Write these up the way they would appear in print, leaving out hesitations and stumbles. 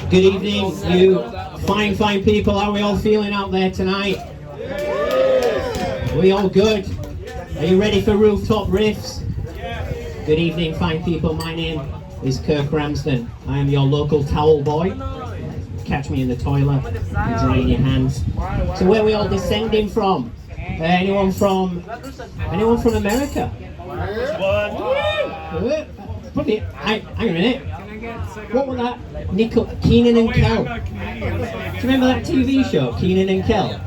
Good evening, you fine people. How are we all feeling out there tonight? Are we all good? Are you ready for rooftop riffs? Good evening, fine people. My name is Kirk Ramsden. I am your local towel boy. Catch me in the toilet and drying your hands. So where are we all descending from? Anyone from America? Probably. Hang on a minute. What was that? Keenan and Kel. Do you remember that TV show, Keenan and Kel?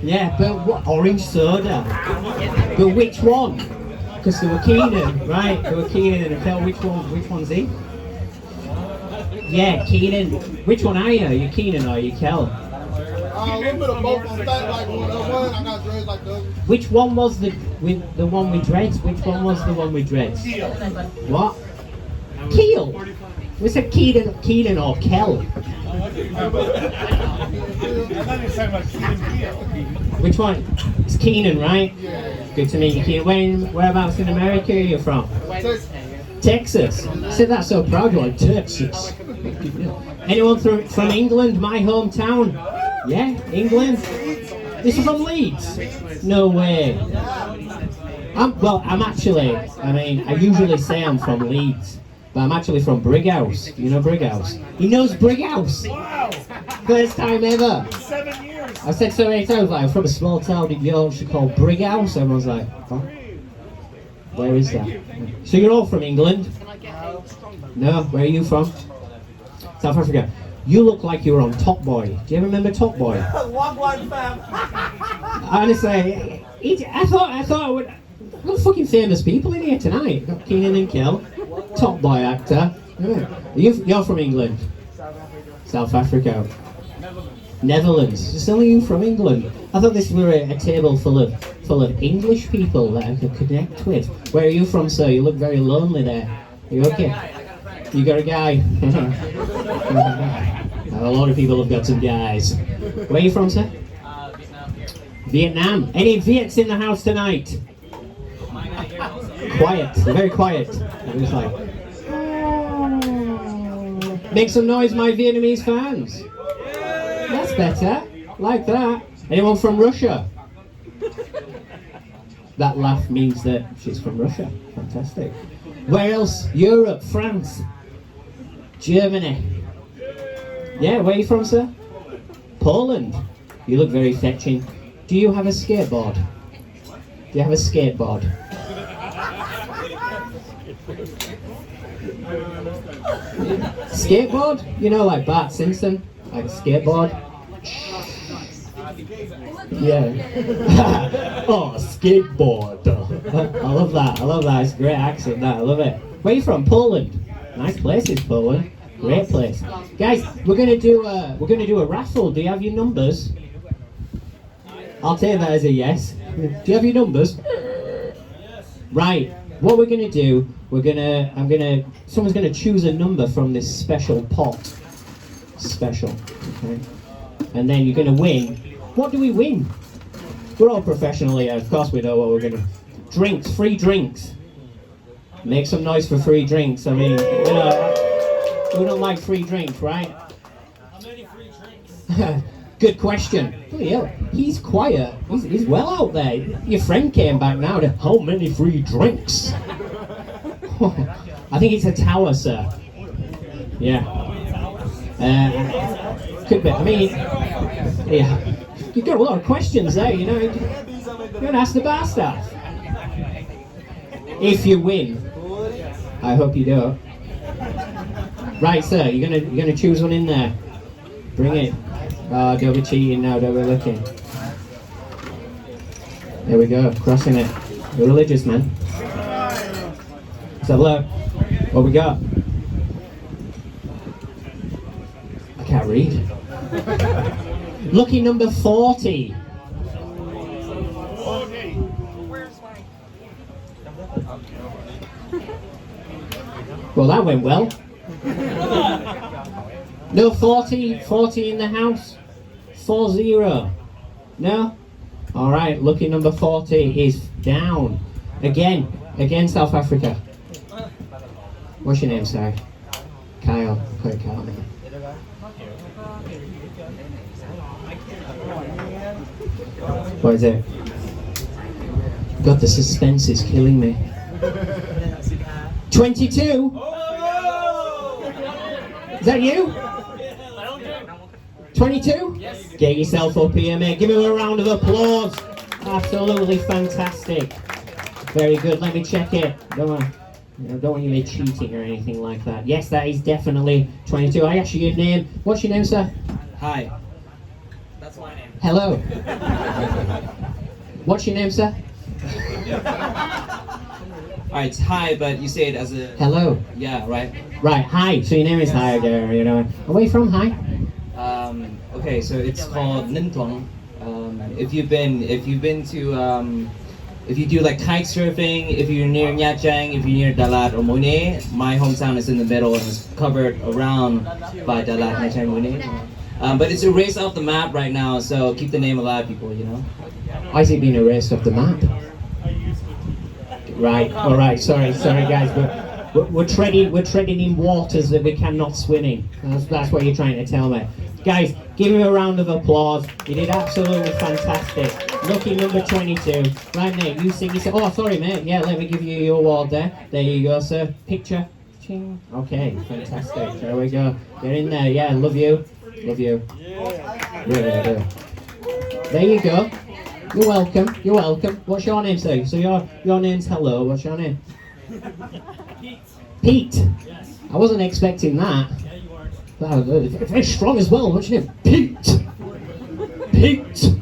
Yeah, but what? Orange soda. But which one? Because they were Keenan, right? They were Keenan and Kel. Which one's he? Yeah, Keenan. Which one are you? Are you Keenan or are you Kel? A little bit of both. I'm fat like one. I got dreads like the other. Which one was the one with dreads? Which one was the one with dreads? Keel. What? Keel? We said Keenan or Kel. I thought you were talking about Keel. Which one? It's Keenan, right? Yeah. Good to meet you, Keenan. Whereabouts in America are you from? Texas. I said that so proud, you're like Texas. Anyone from England, my hometown? Yeah, England? This is from Leeds? No way. I usually say I'm from Leeds, but I'm actually from Brighouse. You know Brighouse? He knows Brighouse! Wow. First time ever. 7 years. I said so many times, like, I'm from a small town in Yorkshire called Brighouse. Everyone's like, huh? Where is that? So you're all from England? No, where are you from? South Africa. You look like you were on Top Boy. Do you ever remember Top Boy? Honestly, I thought I would. We've got fucking famous people in here tonight. We've got Keenan and Kel, Top Boy actor. Yeah. You're from England? South Africa. Netherlands. It's only you from England. I thought this were a table full of English people that I could connect with. Where are you from, sir? You look very lonely there. Are you okay? You got a guy? A lot of people have got some guys. Where are you from, sir? Vietnam. Any Viets in the house tonight? Quiet. Very quiet. I'm just like, make some noise, my Vietnamese fans. That's better. Like that. Anyone from Russia? That laugh means that she's from Russia. Fantastic. Where else? Europe, France, Germany. Yeah, where are you from, sir? Poland. You look very fetching. Do you have a skateboard? Do you have a skateboard? Skateboard? You know, like Bart Simpson? Like a skateboard? Yeah. Oh, skateboard. I love that. It's a great accent, that. I love it. Where are you from? Poland. Nice places, Poland. Great place. Guys, we're gonna do a raffle. Do you have your numbers? I'll take that as a yes. Do you have your numbers? Right. What we're gonna do, someone's gonna choose a number from this special pot. Special. Okay. And then you're gonna win. What do we win? We're all professional here. Of course we know what we're gonna. Drinks, free drinks. Make some noise for free drinks. I mean, you know, we don't like free drinks, right? How many free drinks? Good question. Bloody hell, he's quiet. He's well out there. Your friend came back now to how many free drinks? I think it's a tower, sir. Yeah. Could be. I mean, yeah. You've got a lot of questions there, you know. You're gonna ask the bar staff. If you win, I hope you do. Right, sir. You're gonna choose one in there. Bring it. Oh, don't be cheating now. Don't be looking. There we go. Crossing it. You're religious, man. Let's have a look. What we got? I can't read. Lucky number 40. Well, that went well. No 40 in the house? 40. No? Alright, lucky number 40 is down. Again South Africa. What's your name, sorry? Kyle. Quick, Kyle. What is it? God, the suspense is killing me. 22? Is that you? 22? Get yourself up here, mate. Give him a round of applause. Absolutely fantastic. Very good. Let me check it. Don't want you to be cheating or anything like that. Yes, that is definitely 22. I asked you your name. What's your name, sir? Hi. That's my name. Hello. What's your name, sir? Alright, it's hi, but you say it as a... Hello. Yeah, right. Right, hi. So your name is Hi, you know. Where are you from, Hi? Okay, so it's called Nintong. If you do like kite surfing, if you're near Nha Trang, if you're near Dalat or Mune, my hometown is in the middle and it's covered around by Dalat, Nha Trang, Mune. But it's erased off the map right now, so keep the name alive, people, you know? Why is it being erased off the map? Right, alright, sorry guys, but we're treading in waters that we cannot swim in. That's what you're trying to tell me. Guys, give him a round of applause. You did absolutely fantastic. Lucky number 22. Right, mate, you sing. Oh, sorry, mate. Yeah, let me give you your award there. There you go, sir. Picture. Ching. Okay, fantastic. There we go. Get in there. Yeah, love you. Love you. Really, I do. There you go. You're welcome. You're welcome. What's your name, sir? So your name's Hello. What's your name? Pete. Pete? Yes. I wasn't expecting that. Very strong as well. What's your name? Pete. Pete.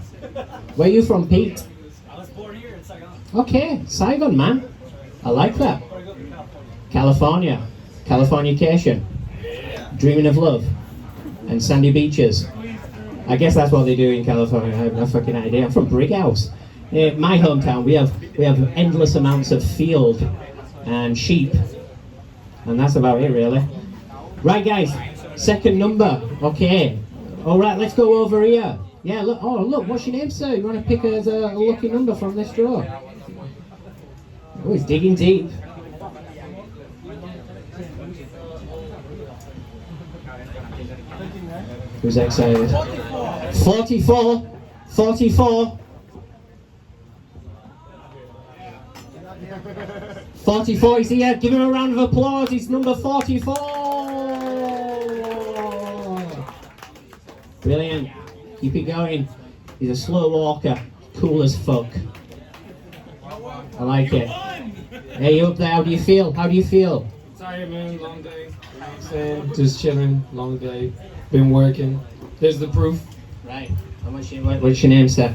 Where are you from, Pete? I was born here in Saigon. Okay, Saigon, man. I like that. California. Californication. Dreaming of love. And sandy beaches. I guess that's what they do in California. I have no fucking idea. I'm from Brighouse. My hometown, we have endless amounts of field and sheep. And that's about it, really. Right, guys. Second number. Okay. All right, let's go over here. Yeah, look. Oh, look. What's your name, sir? You want to pick a lucky number from this drawer? Oh, he's digging deep. Who's excited? 44. 44. 44 is here. Give him a round of applause. It's number 44. Brilliant. Keep it going. He's a slow walker. Cool as fuck. I like it. Hey, you up there? How do you feel? How do you feel? Tired, man. Long day. Relaxing. Just chilling. Long day. Been working. There's the proof. Right. What's your name, sir?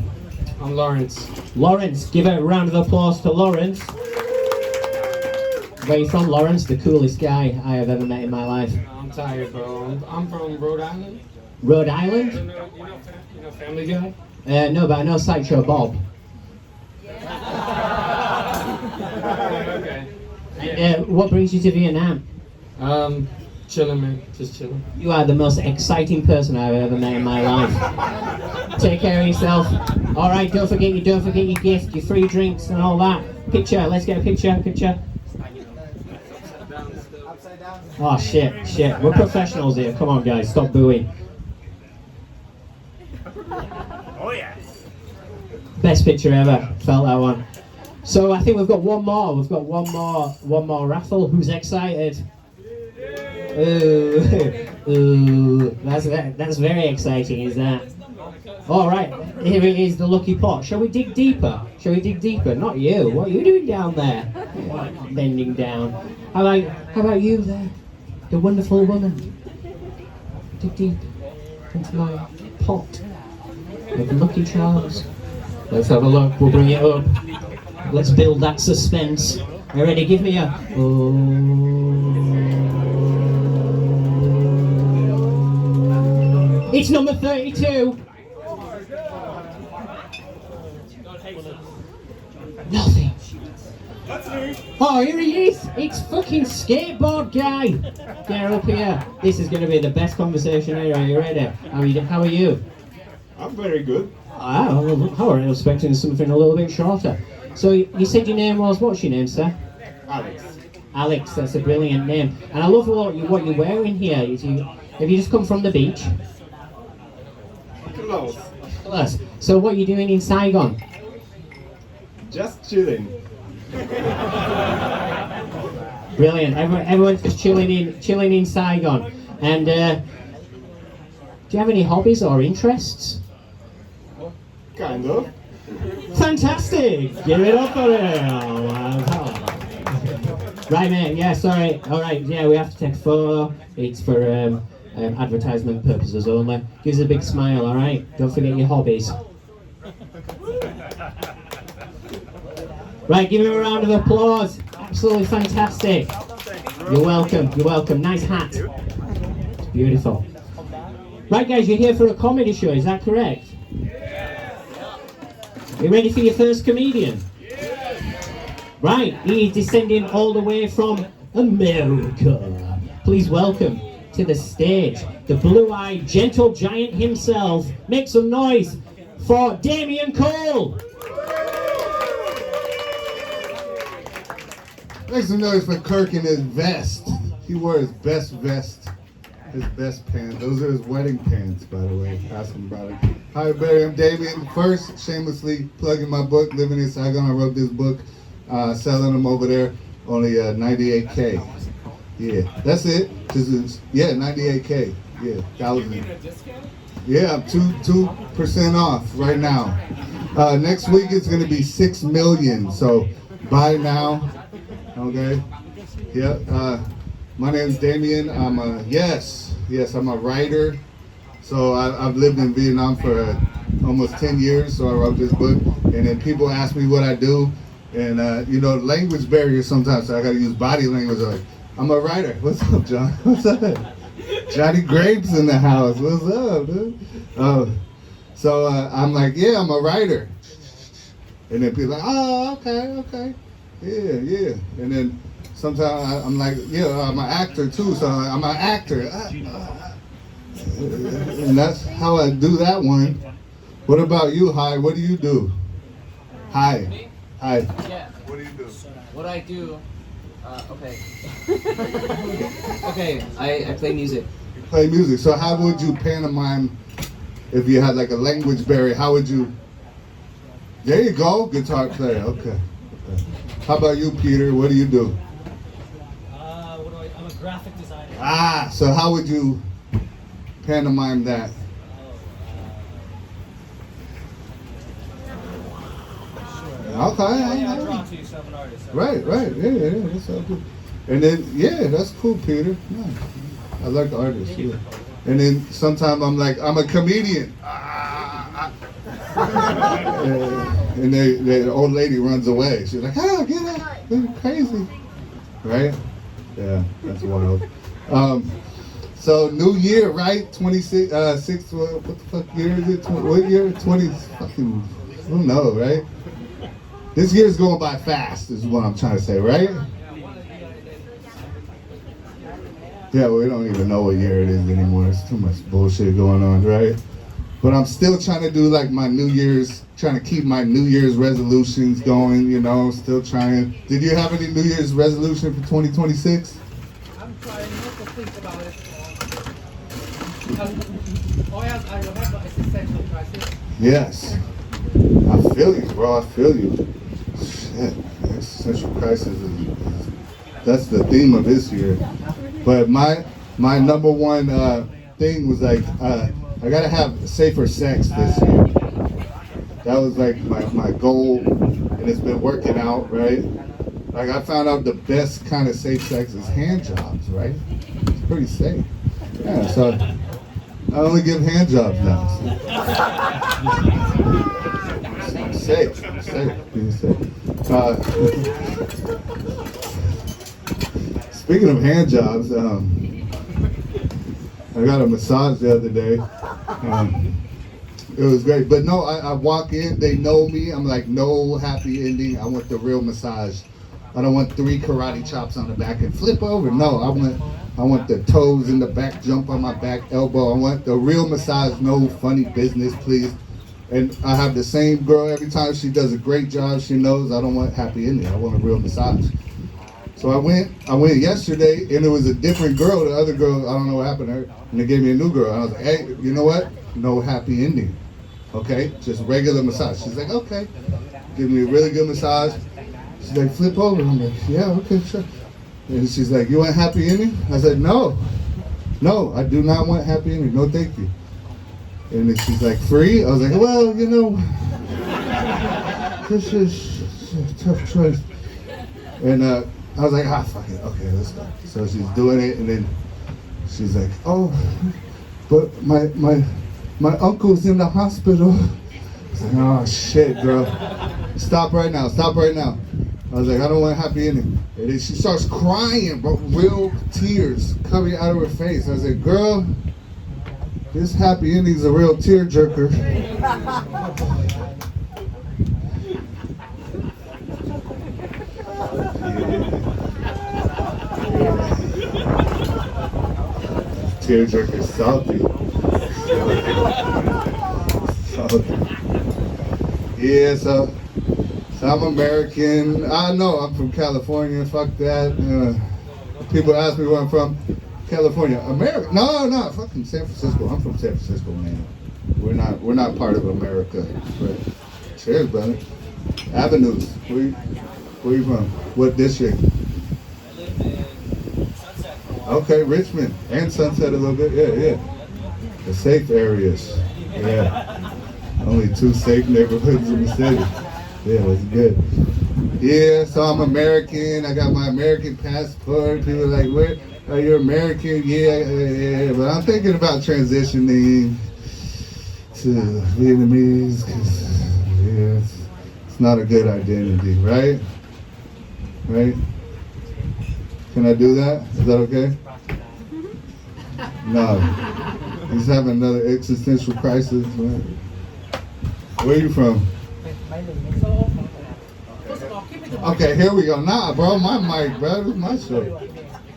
I'm Lawrence. Lawrence. Give a round of applause to Lawrence. Where are you from, Lawrence? The coolest guy I have ever met in my life. I'm tired, bro. I'm from Rhode Island. Rhode Island? You know Family Guy? No, but I know Sideshow Bob. Okay. And, what brings you to Vietnam? Chilling, man. Just chilling. You are the most exciting person I've ever met in my life. Take care of yourself. All right, don't forget your gift, your free drinks and all that. Picture. Let's get a picture. Oh shit. We're professionals here. Come on, guys. Stop booing. Oh yeah. Best picture ever. Felt that one. So I think we've got one more. One more raffle. Who's excited? Ooh, that's very exciting, is that? All right, here it is, the lucky pot. Shall we dig deeper? Not you. What are you doing down there? Bending down. How about you there, the wonderful woman? Dig deep into my pot of lucky charms. Let's have a look. We'll bring it up. Let's build that suspense. Are you ready? Give me a. It's number 32. Nothing. Oh, here he is. It's fucking skateboard guy. Get up here. This is going to be the best conversation here. Are you ready? How are you? I'm very good. I was expecting something a little bit shorter. So you said your name was, what's your name, sir? Alex. Alex, that's a brilliant name. And I love what you're wearing here. Have you just come from the beach? Close. Close. So what are you doing in Saigon? Just chilling. Brilliant. Everyone's just chilling in Saigon. And do you have any hobbies or interests? Kind of. Fantastic! Give it up for him! Right, mate. Yeah, sorry. All right. Yeah, we have to take a photo. It's for advertisement purposes only. Give us a big smile. All right. Don't forget your hobbies. Right. Give him a round of applause. Absolutely fantastic. You're welcome. You're welcome. Nice hat. It's beautiful. Right, guys. You're here for a comedy show. Is that correct? You ready for your first comedian? Right, he's descending all the way from America. Please welcome to the stage the blue-eyed gentle giant himself. Make some noise for Damien Cole. Make some noise for Kirk in his vest. He wore his best vest, his best pants. Those are his wedding pants, by the way. Ask him about it. Hi, everybody. I'm Damien. First, shamelessly plugging my book, Living in Saigon. I wrote this book. Selling them over there, only 98K. Yeah, that's it. Yeah, 98K. Yeah, 1,000. Yeah, I'm 2% off right now. Next week it's gonna be 6 million. So buy now. Okay. Yeah. My name's Damien. I'm a I'm a writer. So I've lived in Vietnam for almost 10 years. So I wrote this book, and then people ask me what I do. And language barrier sometimes, so I gotta use body language. Like, I'm a writer. What's up, John? What's up? Johnny Grapes in the house. What's up, dude? I'm like, yeah, I'm a writer. And then people are like, oh, okay. Yeah. And then sometimes I'm like, yeah, I'm an actor too, so I'm an actor. And that's how I do that one. What about you, Hi? What do you do? Hi. Hi. Yeah. What do you do? What I do, okay. Okay, I play music. You play music. So how would you pantomime if you had like a language barrier? How would you? There you go, guitar player. Okay. How about you, Peter? What do you do? I'm a graphic designer. So how would you pantomime that? Okay. I draw too, so I'm an artist. So. Right. Yeah, that's all good. And then, that's cool, Peter. Yeah. I like artists, yeah. And then sometimes I'm like, I'm a comedian. And the old lady runs away. She's like, get out, you're crazy. Right? Yeah, that's wild. So new year, right? 26, what the fuck year is it? What year? 20, fucking, I don't know, right? This year's going by fast, is what I'm trying to say, right? Yeah, we don't even know what year it is anymore. There's too much bullshit going on, right? But I'm still trying to do like my trying to keep my New Year's resolutions going, still trying. Did you have any New Year's resolution for 2026? I'm trying not to think about it. I have an existential crisis. Yes. I feel you, bro. I feel you. Shit. Existential crisis that's the theme of this year. But my number one thing was like, I gotta have safer sex this year. That was like my goal, and it's been working out, right? Like I found out the best kind of safe sex is hand jobs, right? It's pretty safe. Yeah, so I only give hand jobs now. I'm safe. Being safe. Speaking of hand jobs, I got a massage the other day. It was great, but no, I walk in, they know me. I'm like, no happy ending. I want the real massage. I don't want 3 karate chops on the back and flip over. No, I want the toes in the back, jump on my back, elbow. I want the real massage, no funny business, please. And I have the same girl every time. She does a great job. She knows I don't want happy ending. I want a real massage. So I went yesterday, and it was a different girl. The other girl, I don't know what happened to her, and they gave me a new girl. And I was like, hey, you know what? No happy ending. Okay, just regular massage. She's like, okay. Give me a really good massage. She's like, flip over. I'm like, yeah, okay, sure. And she's like, you want happy ending? I said, no, I do not want happy ending. No, thank you. And then she's like, free? I was like, well, you know, this is a tough choice. And I was like, fuck it. Okay, let's go. So she's doing it, and then she's like, oh, but my uncle's in the hospital. I was like, oh, shit, girl. Stop right now. I was like, I don't want a happy ending. And then she starts crying, bro, real tears coming out of her face. I was like, girl, this happy ending's a real tearjerker. Tearjerker salty. Yeah, so I'm American. I know I'm from California. Fuck that. People ask me where I'm from. California, America? No, fucking San Francisco. I'm from San Francisco, man. We're not part of America. But cheers, brother. Avenues. Where you from? What district? I lived in Sunset for a while. Okay, Richmond and Sunset a little bit. Yeah. The safe areas. Yeah. Only 2 safe neighborhoods in the city. Yeah, that's good. Yeah, so I'm American. I got my American passport. People are like, where are you American? Yeah. But I'm thinking about transitioning to Vietnamese because, yeah, it's not a good identity, right? Right? Can I do that? Is that okay? No. He's having another existential crisis, right? Where are you from? Okay, here we go. Nah, bro, my mic, bro. This is my show.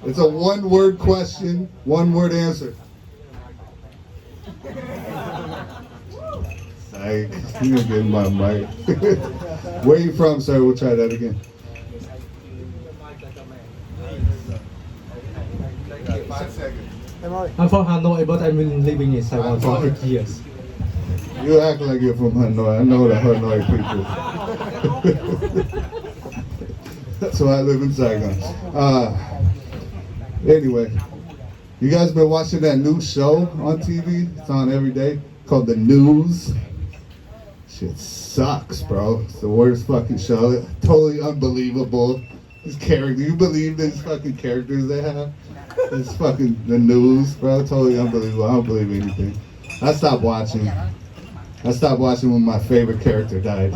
It's a one-word question, one-word answer. Psych. You didn't get my mic. Where are you from, sir? We'll try that again. Got 5 seconds. I'm from Hanoi, but I've been living in Taiwan for 8 years. You act like you're from Hanoi. I know the Hanoi people. That's why I live in Saigon. Anyway, you guys been watching that new show on TV? It's on every day, called The News. Shit sucks, bro. It's the worst fucking show. Totally unbelievable. This character, you believe these fucking characters they have? It's fucking The News, bro. Totally unbelievable. I don't believe anything. I stopped watching when my favorite character died.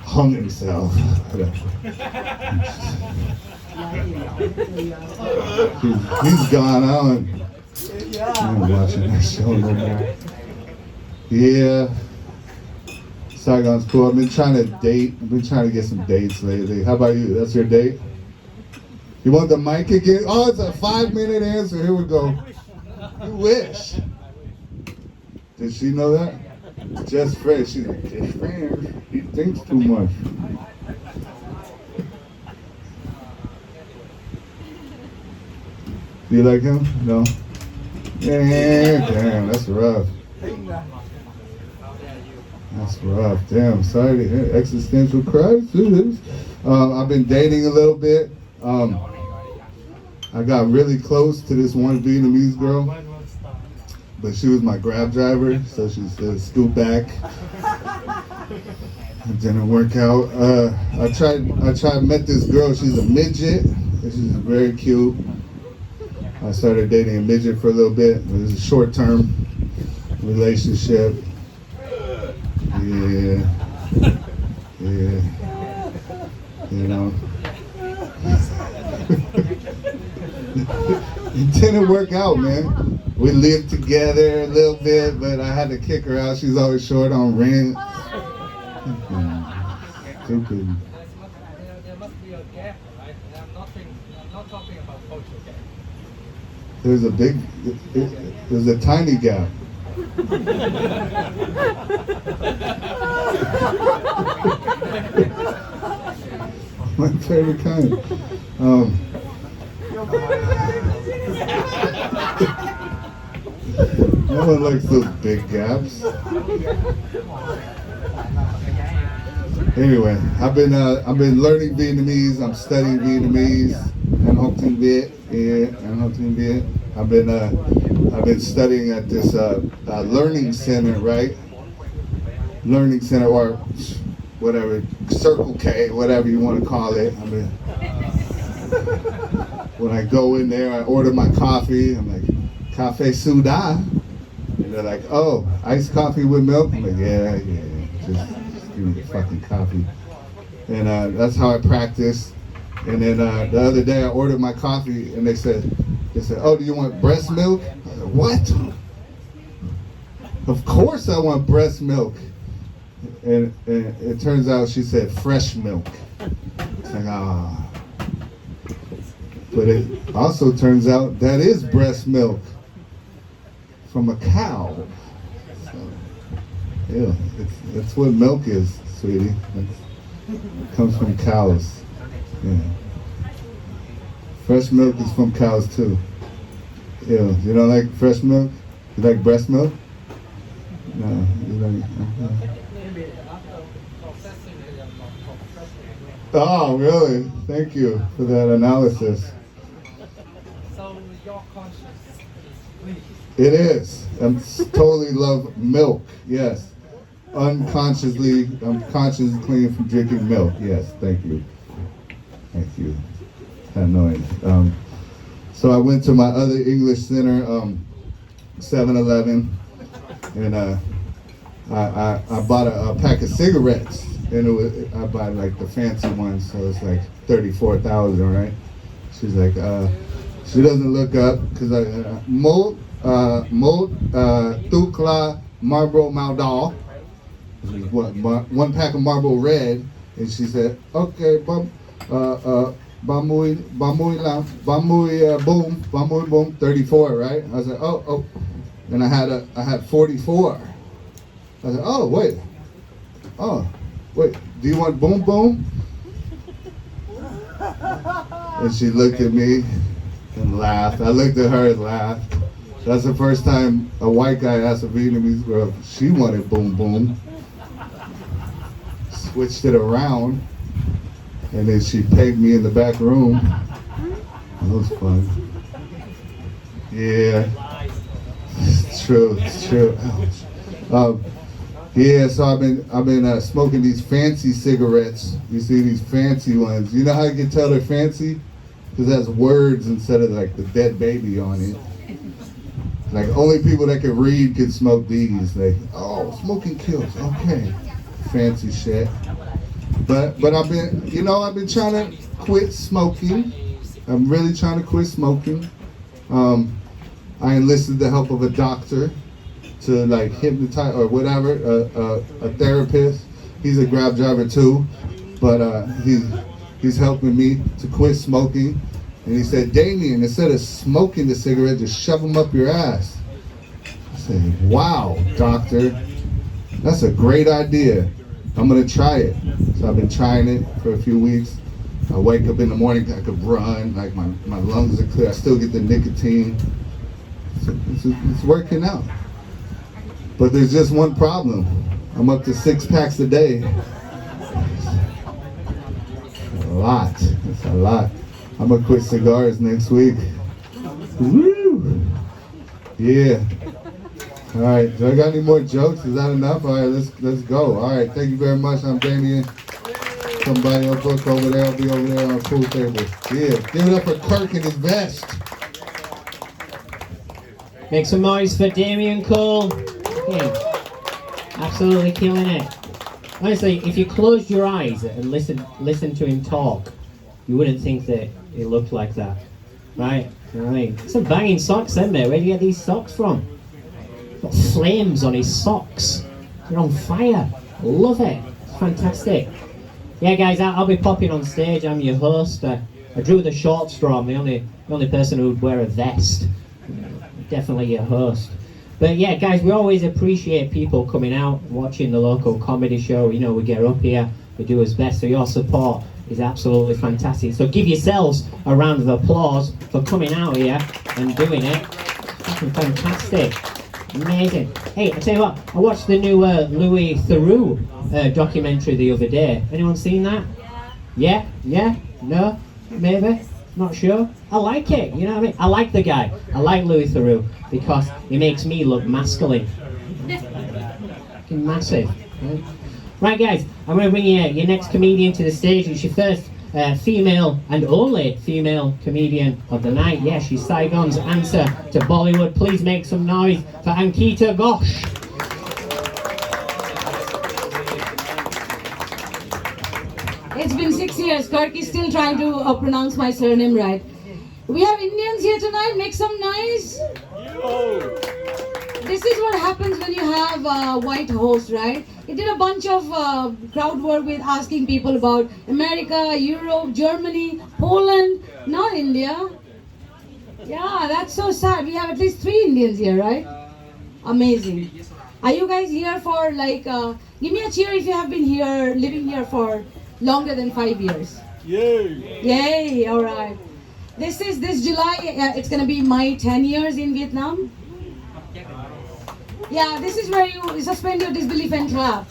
Hung himself. He's gone out. I'm watching that show no more. Yeah. Saigon's cool. I've been trying to date. I've been trying to get some dates lately. How about you? That's your date? You want the mic again? Oh, it's a 5-minute answer. Here we go. You wish. Did she know that? Just friends. She's like, just friends. He thinks too much. Do you like him? No? Yeah, damn, that's rough. That's rough. Damn, sorry to hear. Existential crisis. I've been dating a little bit. I got really close to this one Vietnamese girl, but she was my Grab driver, so she said, scoot back. It didn't work out. I met this girl. She's a midget. She's very cute. I started dating a midget for a little bit. It was a short-term relationship. Yeah. You know. It didn't work out, man. We lived together a little bit, but I had to kick her out. She's always short on rent. Stupid. There must be a gap, right? I'm not talking about cultural gap. There's a tiny gap. My favorite kind. Um, no one likes those big gaps. Anyway, I've been learning Vietnamese. I'm studying Vietnamese. I'm Hong Viet. Yeah, I'm Hong Viet. I've been studying at this learning center, right? Learning center or whatever, Circle K, whatever you want to call it. I mean, when I go in there, I order my coffee. I'm like, Cafe Suda. And they're like, oh, iced coffee with milk? I'm like, yeah, just give me the fucking coffee. And that's how I practice. And then the other day I ordered my coffee and they said, oh, do you want breast milk? I was like, what? Of course I want breast milk. And it turns out she said fresh milk. It's like, ah. But it also turns out that is breast milk from a cow. So, yeah, that's what milk is, sweetie. It comes from cows. Yeah. Fresh milk is from cows too. Yeah. You don't like fresh milk? You like breast milk? No. You like. Oh, really? Thank you for that analysis. So your conscience is clean. It is. I totally love milk. Yes. I'm consciously clean from drinking milk. Yes. Thank you. Thank you. Annoying. So I went to my other English center, 7-Eleven, and I bought a pack of cigarettes. And I bought like the fancy ones, so it's like 34,000, right? She's like, she doesn't look up because Molt Tukla Marlboro Maldol, one pack of Marlboro Red, and she said, okay, boom, boom, 34, right? I was like, oh, and I had 44. I was like, oh, wait, do you want boom boom? And she looked at me and laughed. I looked at her and laughed. That's the first time a white guy asked a Vietnamese girl if she wanted boom boom. Switched it around, and then she pegged me in the back room. That was fun. Yeah, it's true. Ouch. Yeah, so I've been smoking these fancy cigarettes. You see these fancy ones. You know how you can tell they're fancy? Because it has words instead of like the dead baby on it. Like only people that can read can smoke these. Like, oh, smoking kills. Okay, fancy shit. But I've been trying to quit smoking. I'm really trying to quit smoking. I enlisted the help of a doctor to like hypnotize or whatever, a therapist. He's a Grab driver too, but he's helping me to quit smoking. And he said, Damien, instead of smoking the cigarette, just shove them up your ass. I said, wow, doctor, that's a great idea. I'm gonna try it. So I've been trying it for a few weeks. I wake up in the morning, I could run, like my lungs are clear. I still get the nicotine. It's working out. But there's just one problem. I'm up to 6 packs a day. A lot. It's a lot. I'm gonna quit cigars next week. Woo! Yeah. All right. Do I got any more jokes? Is that enough? All right. Let's go. All right. Thank you very much. I'm Damien. Somebody else book over there. I'll be over there on the pool table. Yeah. Give it up for Kirk and his vest. Make some noise for Damien Cole. Yeah. Absolutely killing it. Honestly, if you closed your eyes and listen to him talk, you wouldn't think that he looked like that, right? You know what I mean? Some banging socks, then, mate. Where do you get these socks from? Got flames on his socks. They're on fire. I love it. It's fantastic. Yeah, guys, I'll be popping on stage. I'm your host. I drew the short straw. I'm the only person who would wear a vest. Definitely your host. But yeah, guys, we always appreciate people coming out, watching the local comedy show. You know, we get up here, we do our best. So your support is absolutely fantastic. So give yourselves a round of applause for coming out here and doing it. Fucking fantastic. Amazing. Hey, I tell you what, I watched the new Louis Theroux documentary the other day. Anyone seen that? Yeah? Yeah? No? Maybe? Not sure? I like it, you know what I mean? I like the guy. I like Louis Theroux because he makes me look masculine. Fucking massive. Right guys, I'm going to bring you your next comedian to the stage. It's your first female and only female comedian of the night. Yeah, she's Saigon's answer to Bollywood. Please make some noise for Ankita Ghosh. It's been 6 years. Kirk is still trying to pronounce my surname right. We have Indians here tonight. Make some noise. This is what happens when you have a white host, right? He did a bunch of crowd work with asking people about America, Europe, Germany, Poland, not India. Yeah, that's so sad. We have at least 3 Indians here, right? Amazing. Are you guys here for like, give me a cheer if you have been here, living here for longer than 5 years. Yay! Yay, all right. This July, it's gonna be my 10 years in Vietnam. Yeah, this is where you suspend your disbelief and clap.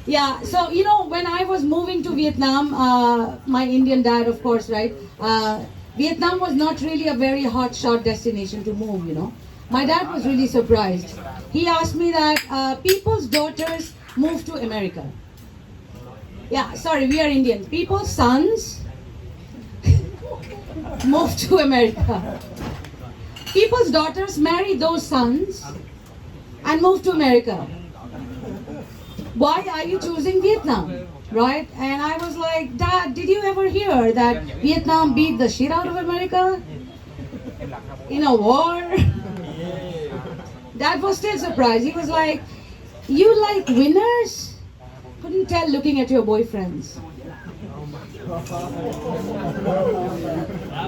Yeah, so you know, when I was moving to Vietnam, my Indian dad, of course, right? Vietnam was not really a very hot shot destination to move, you know. My dad was really surprised. He asked me that people's daughters move to America. Yeah, sorry, we are Indians. People's sons move to America. People's daughters marry those sons and move to America. Why are you choosing Vietnam? Right? And I was like, Dad, did you ever hear that Vietnam beat the shit out of America in a war? Dad was still surprised. He was like, you like winners? Couldn't tell looking at your boyfriends.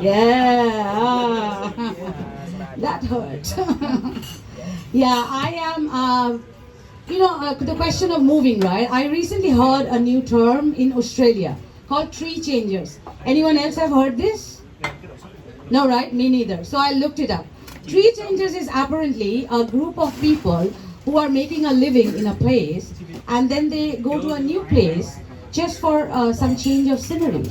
Yeah, that hurt. Yeah, I am, the question of moving, right? I recently heard a new term in Australia called tree changers. Anyone else have heard this? No, right? Me neither. So I looked it up. Tree changers is apparently a group of people who are making a living in a place and then they go to a new place just for some change of scenery.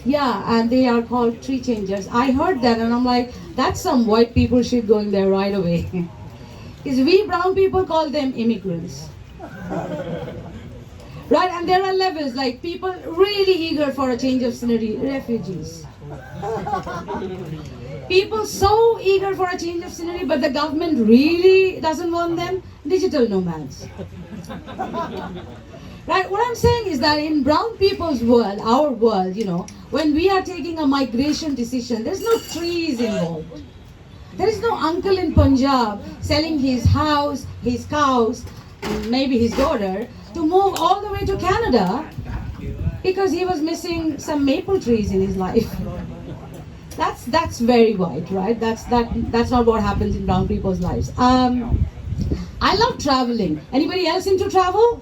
Yeah, and they are called tree changers. I heard that and I'm like, that's some white people shit going there right away. Because we brown people call them immigrants. Right, and there are levels, like people really eager for a change of scenery, refugees. People so eager for a change of scenery, but the government really doesn't want them, digital nomads. Right, what I'm saying is that in brown people's world, our world, you know, when we are taking a migration decision, there's no trees involved. There is no uncle in Punjab selling his house, his cows, and maybe his daughter to move all the way to Canada because he was missing some maple trees in his life. That's very white, right? That's not what happens in brown people's lives. I love traveling. Anybody else into travel?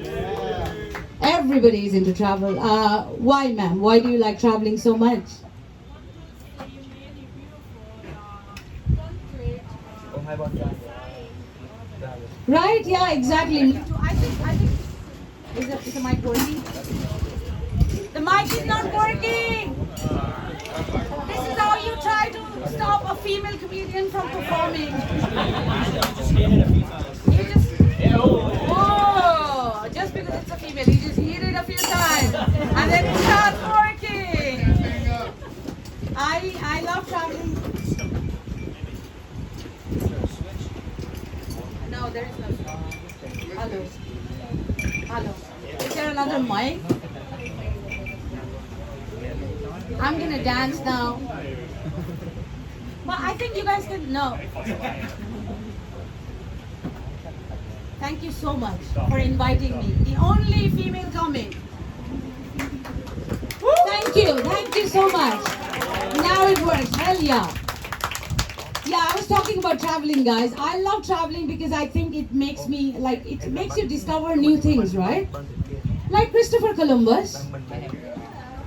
Yeah. Everybody is into travel. Why, ma'am? Why do you like traveling so much? Right? Yeah, exactly. Me too. I think is the mic working? The mic is not working. This is how you try to stop a female comedian from performing. You just just because it's a female, you just hit it a few times and then it starts working. I love traveling. No, there is no. Hello. Hello. Is there another mic? I'm gonna dance now. But I think you guys can know. Thank you so much for inviting me. The only female comic. Thank you so much. Now it works. Hell yeah. Yeah, I was talking about traveling, guys. I love traveling because I think it makes me, it makes you discover new things, right? Like Christopher Columbus.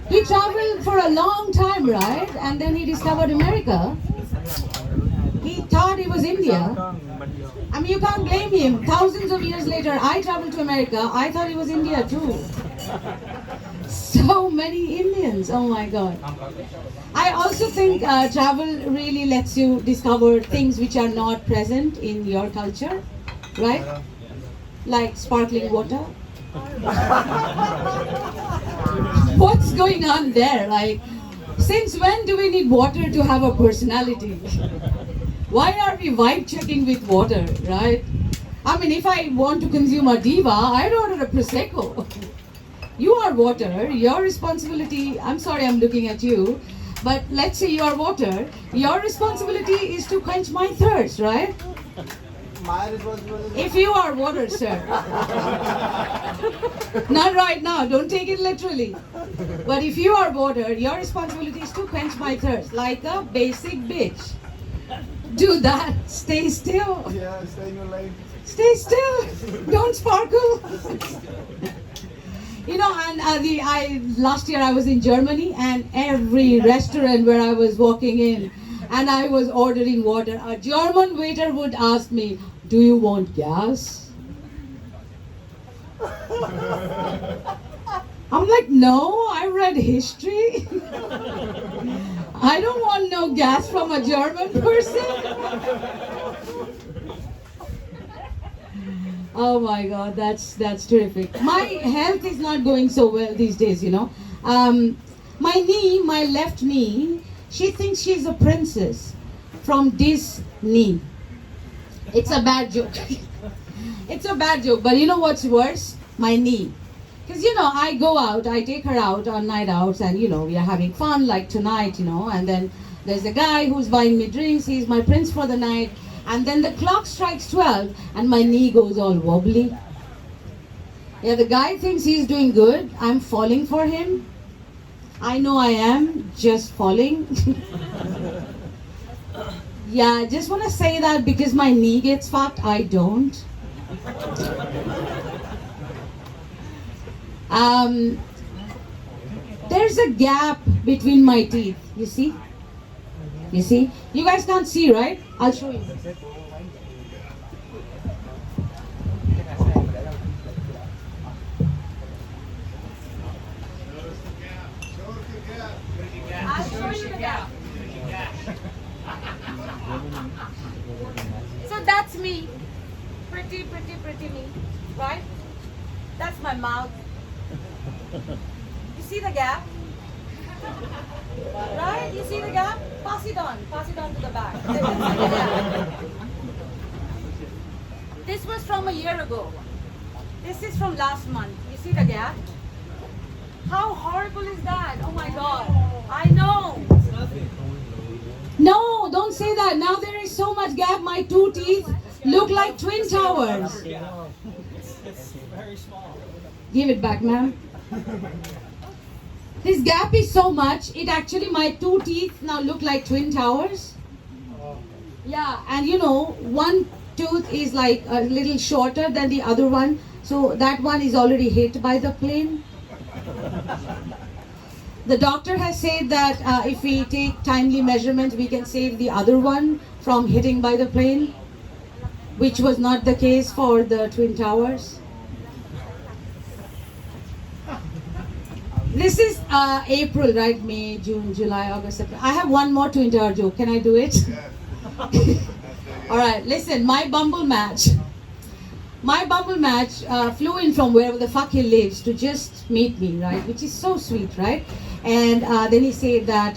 He traveled for a long time, right? And then he discovered America. He thought it was India. I mean, you can't blame him. Thousands of years later, I traveled to America. I thought it was India too. So many Indians. Oh my God. I also think travel really lets you discover things which are not present in your culture, right? Like sparkling water. What's going on there? Like, since when do we need water to have a personality? Why are we vibe checking with water, right? I mean, if I want to consume a diva, I'd order a Prosecco. You are water, your responsibility, I'm sorry I'm looking at you, but let's say you are water, your responsibility is to quench my thirst, right? If you are water, sir. Not right now, don't take it literally. But if you are water, your responsibility is to quench my thirst, like a basic bitch. Do that, stay still. Yeah, stay in your lane. Stay still, don't sparkle. You know, and last year I was in Germany, and every restaurant where I was walking in and I was ordering water, a German waiter would ask me, "Do you want gas?" I'm like, no, I read history. I don't want no gas from a German person. Oh my God, that's terrific. My health is not going so well these days, you know. My knee, my left knee, she thinks she's a princess from this knee. It's a bad joke. It's a bad joke, but you know what's worse? My knee. Because, you know, I go out, I take her out on night outs, and, you know, we are having fun like tonight, you know, and then there's a guy who's buying me drinks, he's my prince for the night. And then the clock strikes 12 and my knee goes all wobbly. Yeah, the guy thinks he's doing good. I'm falling for him. I know I am just falling. Yeah, I just want to say that because my knee gets fucked, I don't. There's a gap between my teeth, you see? You see? You guys can't see, right? I'll show you. I'll show you the gap. So that's me. Pretty me. Right? That's my mouth. You see the gap? Right? You see the gap? Pass it on to the back. This was from a year ago. This is from last month. You see the gap? How horrible is that? Oh my God. I know. No, don't say that. Now there is so much gap. My two teeth look like twin towers. It's very small. Give it back, ma'am. This gap is so much, it actually, my two teeth now look like twin towers. Yeah, and you know, one tooth is like a little shorter than the other one. So that one is already hit by the plane. The doctor has said that if we take timely measurements, we can save the other one from hitting by the plane, which was not the case for the twin towers. This is April, right? May, June, July, August, September. I have one more twin tower joke. Can I do it? All right, listen, my Bumble match flew in from wherever the fuck he lives to just meet me, right? Which is so sweet, right? And then he said that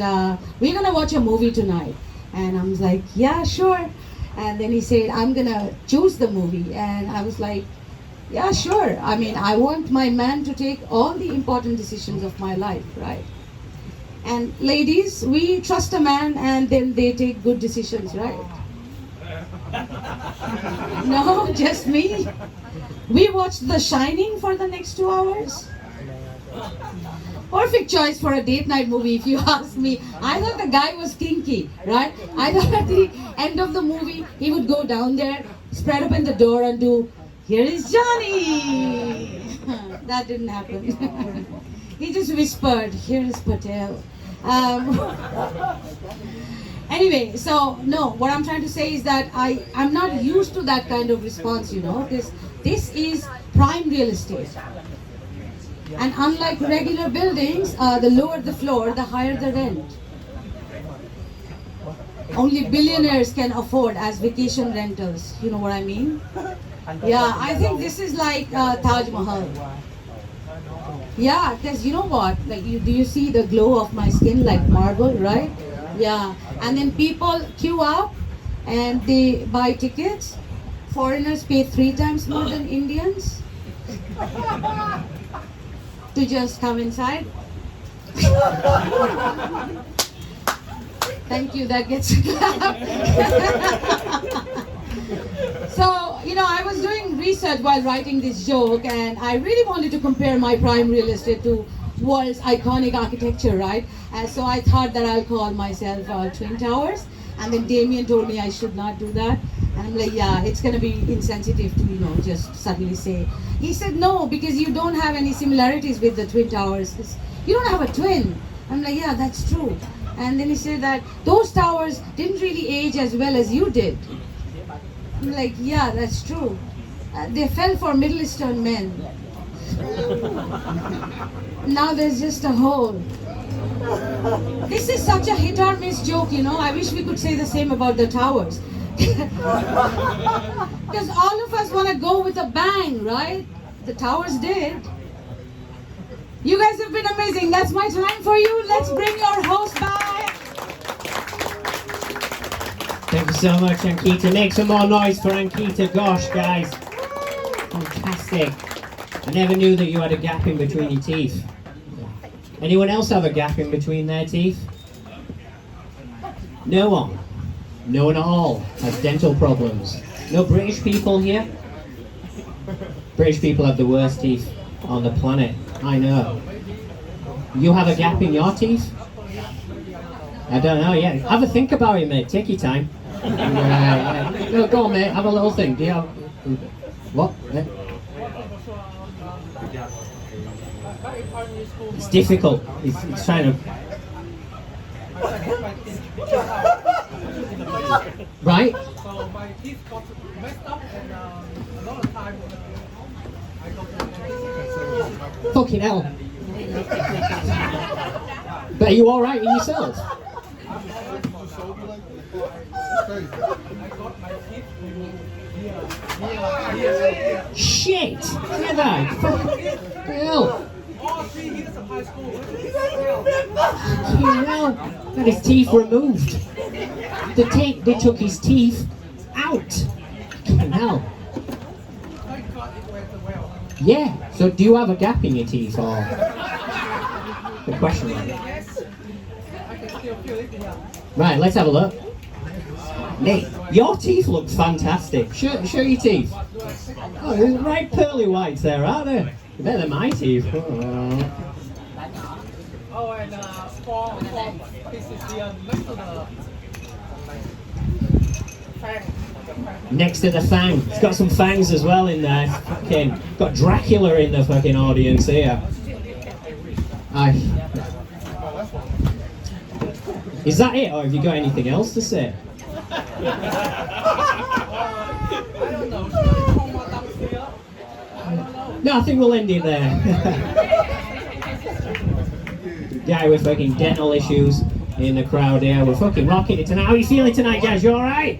we're gonna watch a movie tonight. And I was like, yeah, sure. And then he said, I'm gonna choose the movie. And I was like, yeah, sure. I mean, I want my man to take all the important decisions of my life, right? And ladies, we trust a man and then they take good decisions, right? No, just me. We watched The Shining for the next 2 hours. Perfect choice for a date night movie, if you ask me. I thought the guy was kinky, right? I thought at the end of the movie, he would go down there, spread open the door and do Here is Johnny. That didn't happen. He just whispered, here is Patel. Anyway, so no, what I'm trying to say is that I'm not used to that kind of response, you know. This is prime real estate. And unlike regular buildings, the lower the floor, the higher the rent. Only billionaires can afford as vacation rentals. You know what I mean? Yeah, I think this is like Taj Mahal. Yeah, because you know what? Like, do you see the glow of my skin like marble, right? Yeah, and then people queue up and they buy tickets. Foreigners pay 3 times more than Indians to just come inside. Thank you, that gets a clap. So, you know, I was doing research while writing this joke, and I really wanted to compare my prime real estate to world's iconic architecture, right? And so I thought that I'll call myself Twin Towers, and then Damien told me I should not do that. And I'm like, yeah, it's gonna be insensitive to, you know, just suddenly say. He said, no, because you don't have any similarities with the Twin Towers. You don't have a twin. I'm like, yeah, that's true. And then he said that those towers didn't really age as well as you did. I'm like, yeah, that's true. They fell for Middle Eastern men. Now there's just a hole. This is such a hit or miss joke, you know. I wish we could say the same about the towers. Because all of us want to go with a bang, right? The towers did. You guys have been amazing. That's my time for you. Let's bring your host back. Thank you so much, Ankita. Make some more noise for Ankita. Gosh, guys. Fantastic. I never knew that you had a gap in between your teeth. Anyone else have a gap in between their teeth? No one. No one at all has dental problems. No British people here? British people have the worst teeth on the planet. I know. You have a gap in your teeth? I don't know yet. Have a think about it, mate. Take your time. No, go on, mate. Have a little think. Do you have... What? It's difficult. It's trying to... Right? So my teeth got messed up, and a lot of time I got Fucking hell. But are you alright in yourself? I got my teeth here. Shit! Get that! Fucking hell! All 3 years of high school. Fucking hell! Got his teeth removed. They took his teeth out. Fucking hell. Thank God it went well. Yeah. So do you have a gap in your teeth or? The question mark. Yes, I can still feel it here. Right, let's have a look. Nate, your teeth look fantastic. Show your teeth. Oh, there's right pearly whites there, aren't there? They're better than my teeth. Oh, and for this is the next to the fang. Next to the fang. It's got some fangs as well in there. Fucking got Dracula in the fucking audience here. Aye. Is that it, or have you got anything else to say? I don't know. Should I call my doctor here? I don't know. No, I think we'll end it there. Guy with fucking dental issues in the crowd here. We're fucking rocking it tonight. How are you feeling tonight, guys? You alright?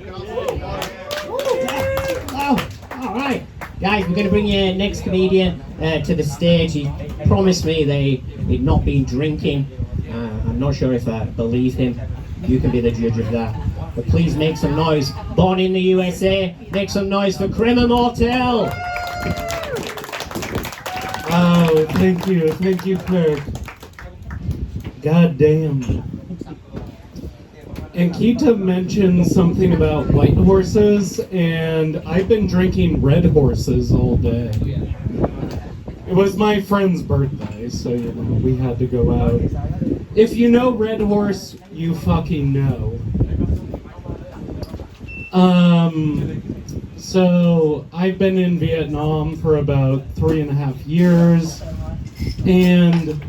Oh, alright. Guys, we're going to bring your next comedian to the stage. He promised me that he'd not been drinking. I'm not sure if I believe him. You can be the judge of that. But please make some noise. Born in the USA, make some noise for Crema Mortel. Oh, thank you, Kirk. God damn. Ankita mentioned something about white horses, and I've been drinking red horses all day. It was my friend's birthday, so you know, we had to go out. If you know Red Horse, you fucking know. So I've been in Vietnam for about 3.5 years, and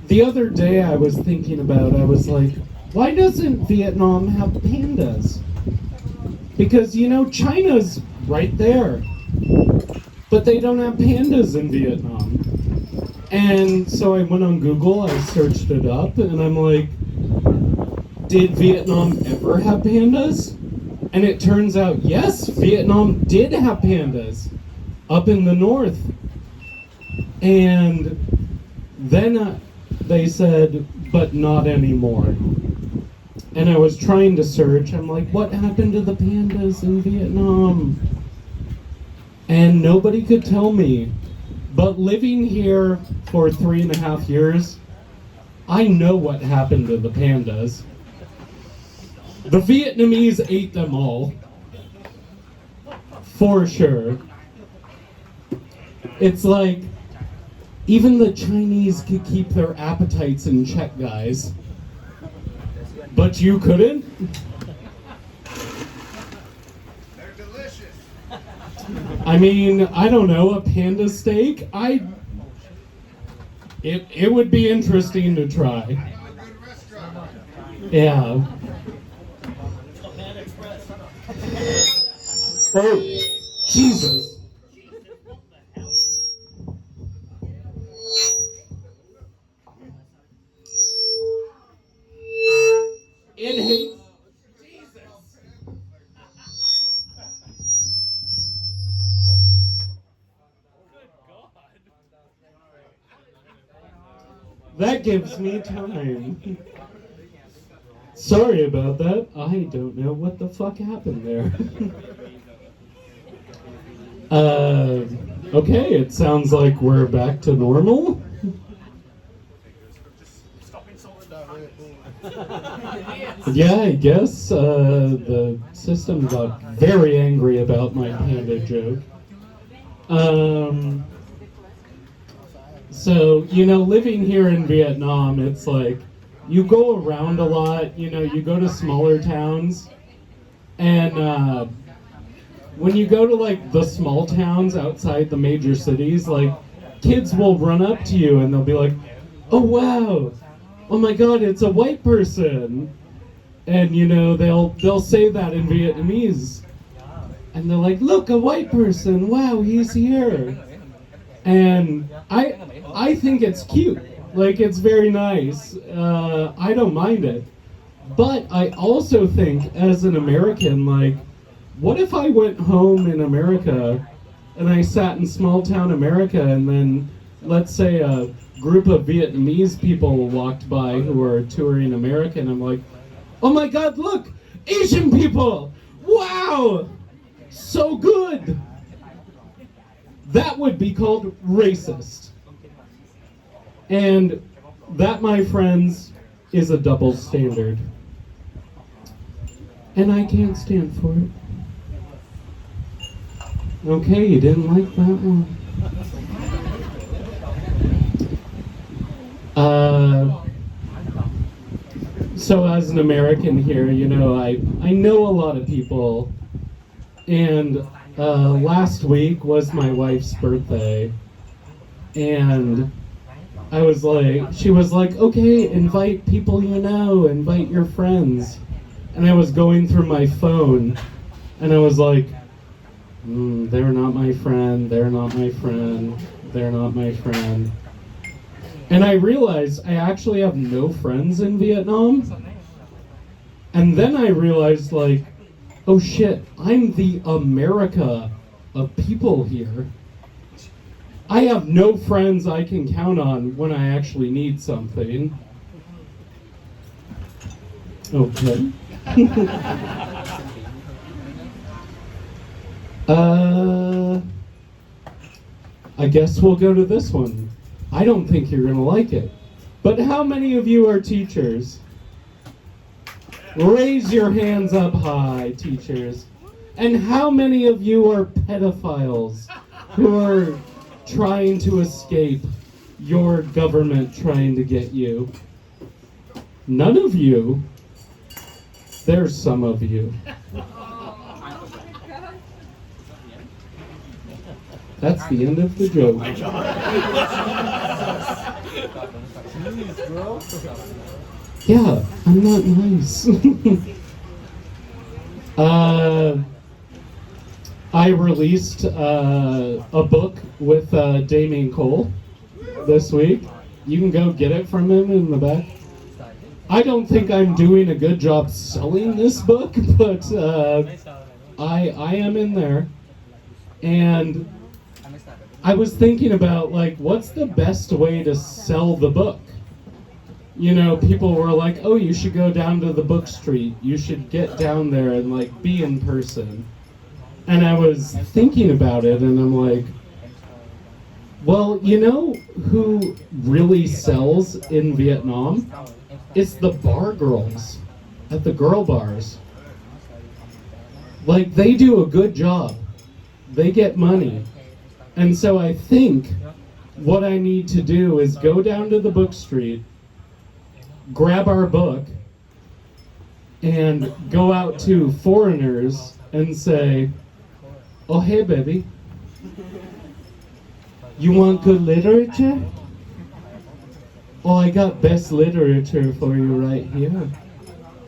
the other day I was thinking about, I was like, why doesn't Vietnam have pandas? Because, you know, China's right there, but they don't have pandas in Vietnam. And so I went on Google, I searched it up, and I'm like, did Vietnam ever have pandas? And it turns out, yes, Vietnam did have pandas up in the north. And then they said, but not anymore. And I was trying to search, I'm like, what happened to the pandas in Vietnam? And nobody could tell me. But living here for 3.5 years, I know what happened to the pandas. The Vietnamese ate them all. For sure. It's like, even the Chinese could keep their appetites in check, guys. But you couldn't? They're delicious. I mean, I don't know, a panda steak? It would be interesting to try. A good restaurant. Yeah. Oh, Jesus. It hates. That gives me time. Sorry about that. I don't know what the fuck happened there. Okay, it sounds like we're back to normal. Yeah, I guess the system got very angry about my panda joke. So, you know, living here in Vietnam, it's like, you go around a lot, you know, you go to smaller towns, and when you go to like the small towns outside the major cities, like kids will run up to you and they'll be like, oh wow, oh my god, it's a white person. And you know, they'll say that in Vietnamese. And they're like, look, a white person, wow, he's here. And I think it's cute. Like, it's very nice. I don't mind it. But I also think, as an American, like, what if I went home in America and I sat in small town America and then, let's say, a group of Vietnamese people walked by who were touring America, and I'm like, oh my god, look! Asian people! Wow! So good! That would be called racist. And that, my friends, is a double standard. And I can't stand for it. Okay, you didn't like that one. So as an American here, you know, I know a lot of people, and last week was my wife's birthday, and I was like, she was like, okay, invite people you know, invite your friends. And I was going through my phone, and I was like, they're not my friend, they're not my friend, they're not my friend. And I realized I actually have no friends in Vietnam. And then I realized, like, oh shit, I'm the America of people here. I have no friends I can count on when I actually need something. Okay. I guess we'll go to this one. I don't think you're gonna like it. But how many of you are teachers? Raise your hands up high, teachers. And how many of you are pedophiles who are trying to escape your government trying to get you? None of you. There's some of you. That's the end of the joke. Yeah, I'm not nice. I released a book with Damien Cole this week. You can go get it from him in the back. I don't think I'm doing a good job selling this book, but I am in there. And I was thinking about, like, what's the best way to sell the book? You know, people were like, oh, you should go down to the book street. You should get down there and, like, be in person. And I was thinking about it, and I'm like, well, you know who really sells in Vietnam? It's the bar girls at the girl bars. Like, they do a good job. They get money. And so I think what I need to do is go down to the book street, grab our book, and go out to foreigners and say, oh, hey, baby, you want good literature? Oh, I got best literature for you right here.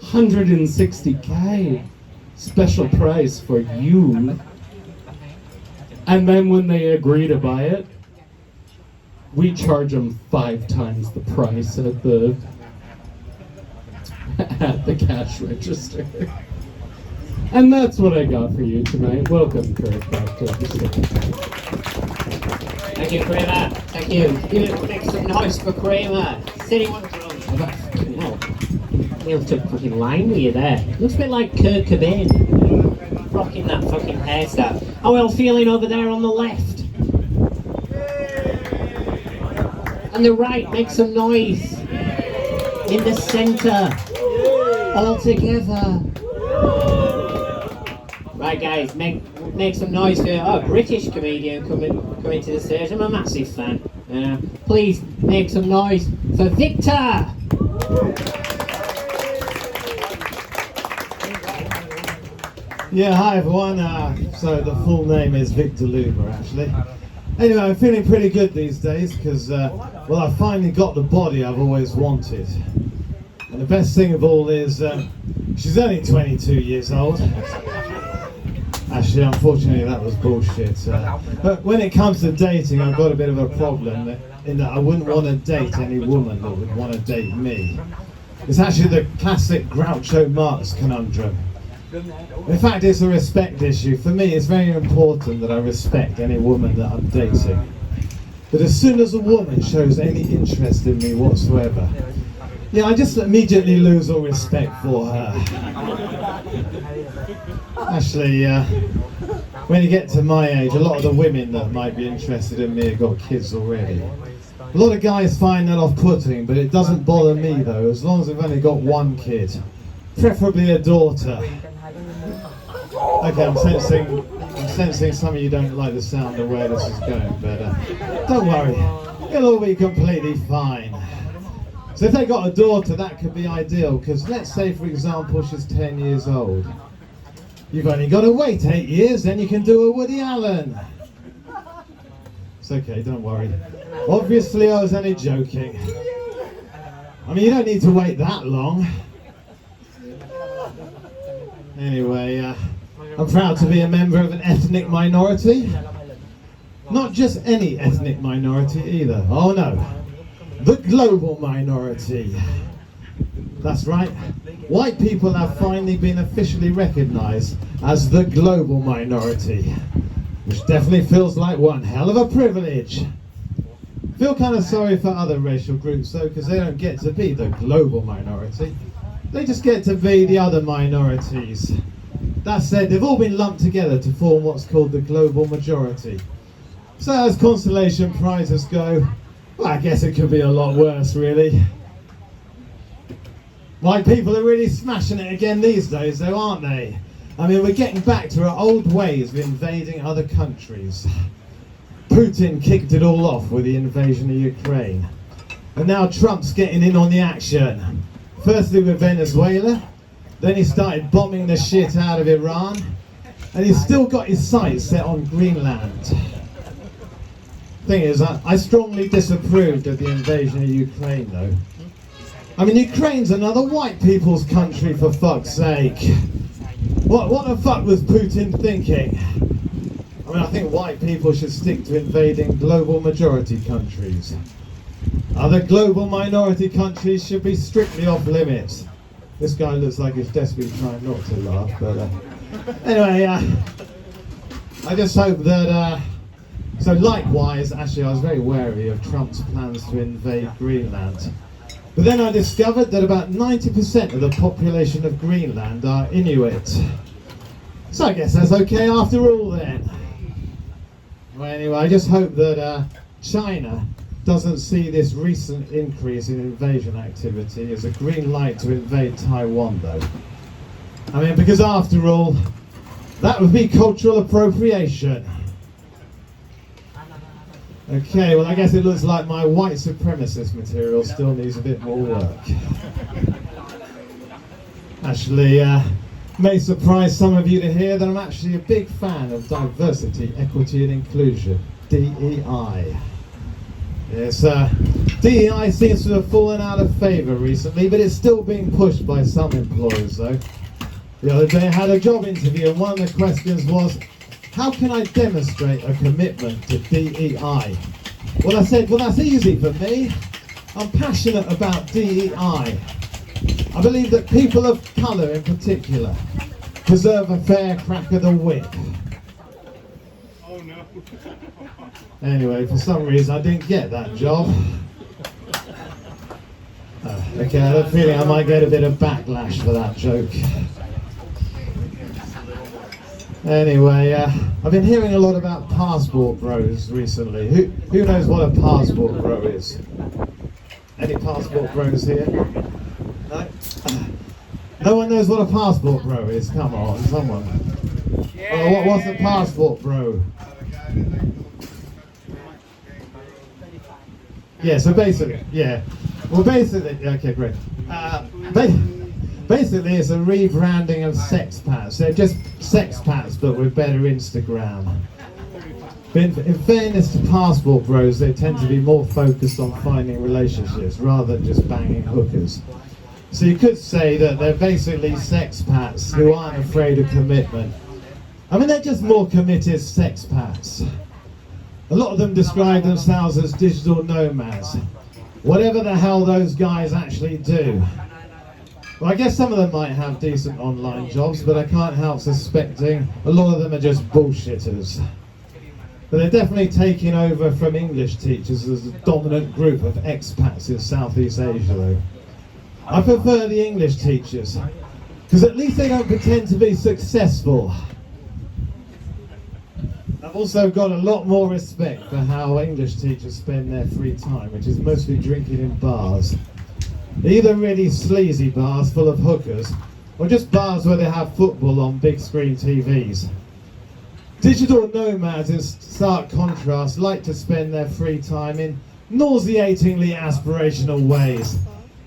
160K, special price for you. And then when they agree to buy it, we charge them 5 times the price at the cash register. And that's what I got for you tonight. Welcome, Kurt, back to the stage. Thank you, Kramer. Thank you. Give it, make some noise for Kramer. City one drum. Neil took fucking line with you there. Looks a bit like Kurt Cobain. Rocking that fucking hairstyle. How are we all feeling over there on the left? And the right, make some noise. In the centre. All together. Right, guys, make some noise for a British comedian coming to the stage. I'm a massive fan. Please make some noise for Victor. Yeah, hi everyone. So the full name is Victor Luber, actually. Anyway, I'm feeling pretty good these days because, well, I finally got the body I've always wanted. And the best thing of all is, she's only 22 years old. Actually, unfortunately, that was bullshit. But when it comes to dating, I've got a bit of a problem in that I wouldn't want to date any woman that would want to date me. It's actually the classic Groucho Marx conundrum. In fact, it's a respect issue. For me, it's very important that I respect any woman that I'm dating. But as soon as a woman shows any interest in me whatsoever, yeah, I just immediately lose all respect for her. Actually, when you get to my age, a lot of the women that might be interested in me have got kids already. A lot of guys find that off-putting, but it doesn't bother me though, as long as they've only got one kid. Preferably a daughter. Okay, I'm sensing some of you don't like the sound of where this is going, but don't worry, it'll all be completely fine. So if they got a daughter, that could be ideal, because let's say, for example, she's 10 years old. You've only got to wait 8 years, then you can do a Woody Allen. It's okay, don't worry. Obviously, I was only joking. I mean, you don't need to wait that long. Anyway, I'm proud to be a member of an ethnic minority. Not just any ethnic minority either. Oh no, the global minority. That's right. White people have finally been officially recognized as the global minority, which definitely feels like one hell of a privilege. Feel kind of sorry for other racial groups though, because they don't get to be the global minority. They just get to be the other minorities. That said, they've all been lumped together to form what's called the global majority. So as consolation prizes go, well, I guess it could be a lot worse, really. White people are really smashing it again these days, though, aren't they? I mean, we're getting back to our old ways of invading other countries. Putin kicked it all off with the invasion of Ukraine. And now Trump's getting in on the action. Firstly with Venezuela, then he started bombing the shit out of Iran, and he's still got his sights set on Greenland. Thing is, I strongly disapproved of the invasion of Ukraine, though. I mean, Ukraine's another white people's country, for fuck's sake. What the fuck was Putin thinking? I mean, I think white people should stick to invading global majority countries. Other global minority countries should be strictly off limits. This guy looks like he's desperately trying not to laugh, but anyway, I just hope that. So likewise, actually, I was very wary of Trump's plans to invade Greenland. But then I discovered that about 90% of the population of Greenland are Inuit. So I guess that's okay after all then. Well, anyway, I just hope that China doesn't see this recent increase in invasion activity as a green light to invade Taiwan, though. I mean, because after all, that would be cultural appropriation. Okay, well, I guess it looks like my white supremacist material still needs a bit more work. Actually, may surprise some of you to hear that I'm actually a big fan of diversity, equity and inclusion, DEI. Yes, DEI seems to have fallen out of favour recently, but it's still being pushed by some employers, though. The other day I had a job interview and one of the questions was, how can I demonstrate a commitment to DEI? Well, I said, well, that's easy for me. I'm passionate about DEI. I believe that people of colour in particular deserve a fair crack of the whip. Oh no. Anyway, for some reason I didn't get that job. Okay, I have a feeling I might get a bit of backlash for that joke. Anyway, I've been hearing a lot about passport bros recently. Who knows what a passport bro is? Any passport bros here? No? No one knows what a passport bro is? Come on, someone. Oh, what's a passport bro? Yeah, so basically, yeah. Well, basically, okay, great. Basically, it's a rebranding of sexpats. They're just sexpats, but with better Instagram. But in fairness to passport bros, they tend to be more focused on finding relationships rather than just banging hookers. So you could say that they're basically sexpats who aren't afraid of commitment. I mean, they're just more committed sexpats. A lot of them describe themselves as digital nomads. Whatever the hell those guys actually do. Well, I guess some of them might have decent online jobs, but I can't help suspecting a lot of them are just bullshitters. But they're definitely taking over from English teachers as a dominant group of expats in Southeast Asia, though. I prefer the English teachers, because at least they don't pretend to be successful. I've also got a lot more respect for how English teachers spend their free time, which is mostly drinking in bars. Either really sleazy bars full of hookers, or just bars where they have football on big screen TVs. Digital nomads, in stark contrast, like to spend their free time in nauseatingly aspirational ways.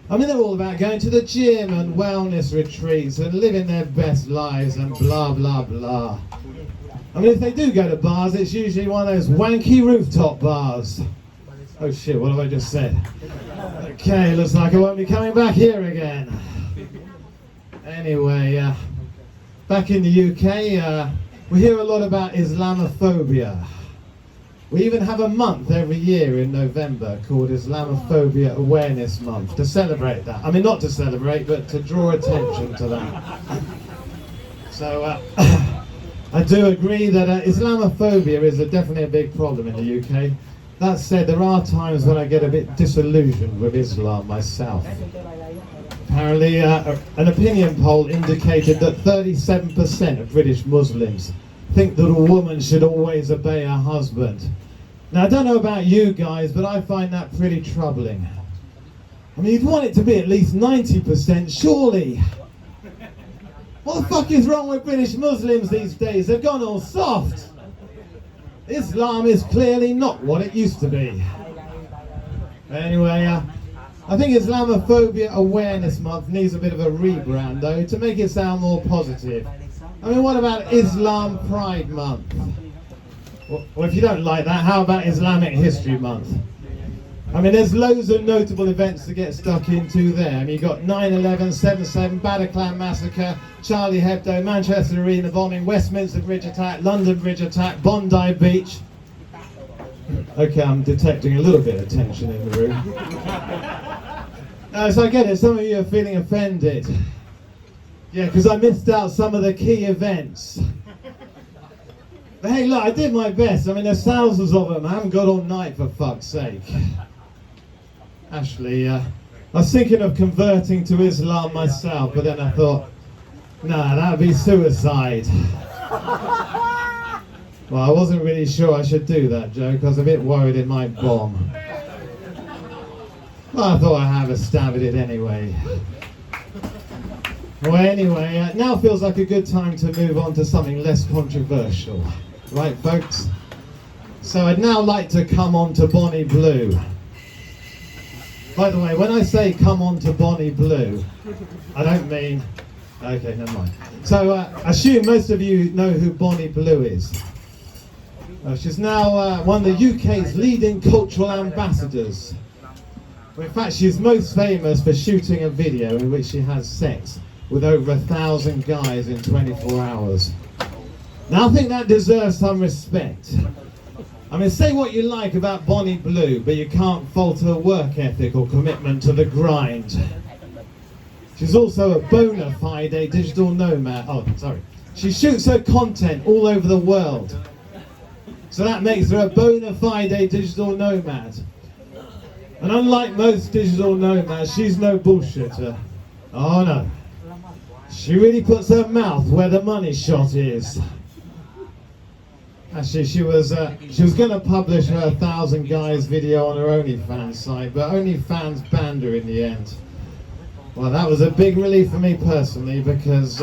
I mean, they're all about going to the gym and wellness retreats and living their best lives and blah blah blah. I mean, if they do go to bars, it's usually one of those wanky rooftop bars. Oh shit, what have I just said? Okay, looks like I won't be coming back here again. Anyway, back in the UK, we hear a lot about Islamophobia. We even have a month every year in November called Islamophobia Awareness Month to celebrate that. I mean, not to celebrate, but to draw attention to that. So, I do agree that Islamophobia is definitely a big problem in the UK. That said, there are times when I get a bit disillusioned with Islam myself. Apparently, an opinion poll indicated that 37% of British Muslims think that a woman should always obey her husband. Now, I don't know about you guys, but I find that pretty troubling. I mean, you'd want it to be at least 90%, surely. What the fuck is wrong with British Muslims these days? They've gone all soft. Islam is clearly not what it used to be. Anyway, I think Islamophobia Awareness Month needs a bit of a rebrand, though, to make it sound more positive. I mean, what about Islam Pride Month? Well, if you don't like that, how about Islamic History Month? I mean, there's loads of notable events to get stuck into there. I mean, you've got 9/11, 7/7, Bataclan Massacre, Charlie Hebdo, Manchester Arena bombing, Westminster Bridge attack, London Bridge attack, Bondi Beach. Okay, I'm detecting a little bit of tension in the room. So I get it, some of you are feeling offended. Yeah, because I missed out some of the key events. But hey, look, I did my best. I mean, there's thousands of them. I haven't got all night, for fuck's sake. Actually, I was thinking of converting to Islam myself, but then I thought, nah, that'd be suicide. Well, I wasn't really sure I should do that, Joe, because I was a bit worried it might bomb. Well, I thought I'd have a stab at it anyway. Well, anyway, now feels like a good time to move on to something less controversial. Right, folks? So I'd now like to come on to Bonnie Blue. By the way, when I say come on to Bonnie Blue, I don't mean... Okay, never mind. So I assume most of you know who Bonnie Blue is. She's now one of the UK's leading cultural ambassadors. Well, in fact, she's most famous for shooting a video in which she has sex with over 1,000 guys in 24 hours. Now, I think that deserves some respect. I mean, say what you like about Bonnie Blue, but you can't fault her work ethic or commitment to the grind. She's also a bona fide digital nomad. Oh, sorry. She shoots her content all over the world. So that makes her a bona fide digital nomad. And unlike most digital nomads, she's no bullshitter. Oh no. She really puts her mouth where the money shot is. Actually, she was going to publish her 1,000 Guys video on her OnlyFans site, but OnlyFans banned her in the end. Well, that was a big relief for me personally because,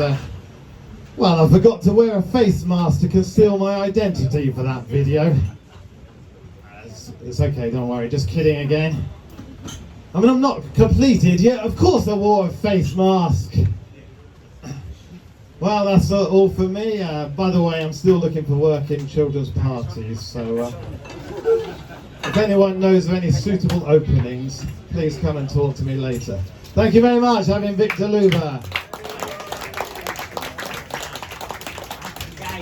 well, I forgot to wear a face mask to conceal my identity for that video. It's okay, don't worry, just kidding again. I mean, I'm not a complete idiot. Of course I wore a face mask. Well, that's all for me. By the way, I'm still looking for work in children's parties, so if anyone knows of any suitable openings, please come and talk to me later. Thank you very much. I've been Victor Luba.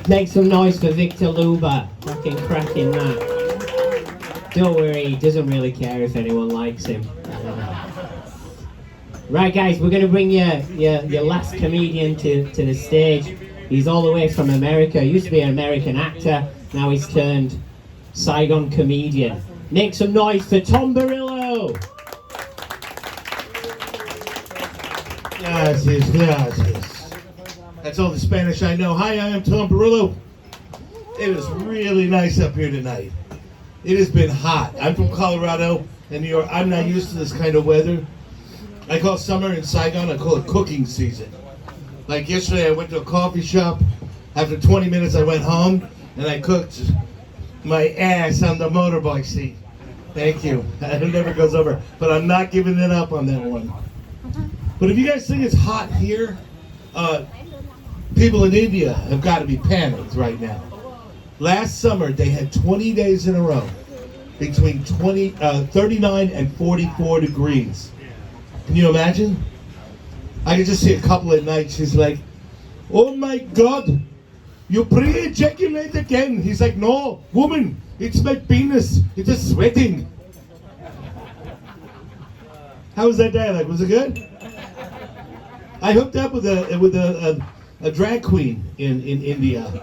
Make some noise for Victor Luba. Fucking cracking that. Don't worry, he doesn't really care if anyone likes him. Right, guys, we're going to bring your last comedian to the stage. He's all the way from America. He used to be an American actor. Now he's turned Saigon comedian. Make some noise for Tom Barillo. Gracias, gracias. That's all the Spanish I know. Hi, I am Tom Barillo. It is really nice up here tonight. It has been hot. I'm from Colorado and New York. I'm not used to this kind of weather. I call summer in Saigon, I call it cooking season. Like yesterday, I went to a coffee shop. After 20 minutes, I went home and I cooked my ass on the motorbike seat. Thank you. It never goes over. But I'm not giving it up on that one. But if you guys think it's hot here, people in India have got to be panicked right now. Last summer, they had 20 days in a row between 39 and 44 degrees. Can you imagine? I can just see a couple at night. She's like, "Oh my God, you pre-ejaculate again." He's like, "No, woman, it's my penis. It is sweating." How was that dialogue? Was it good? I hooked up with a drag queen in India,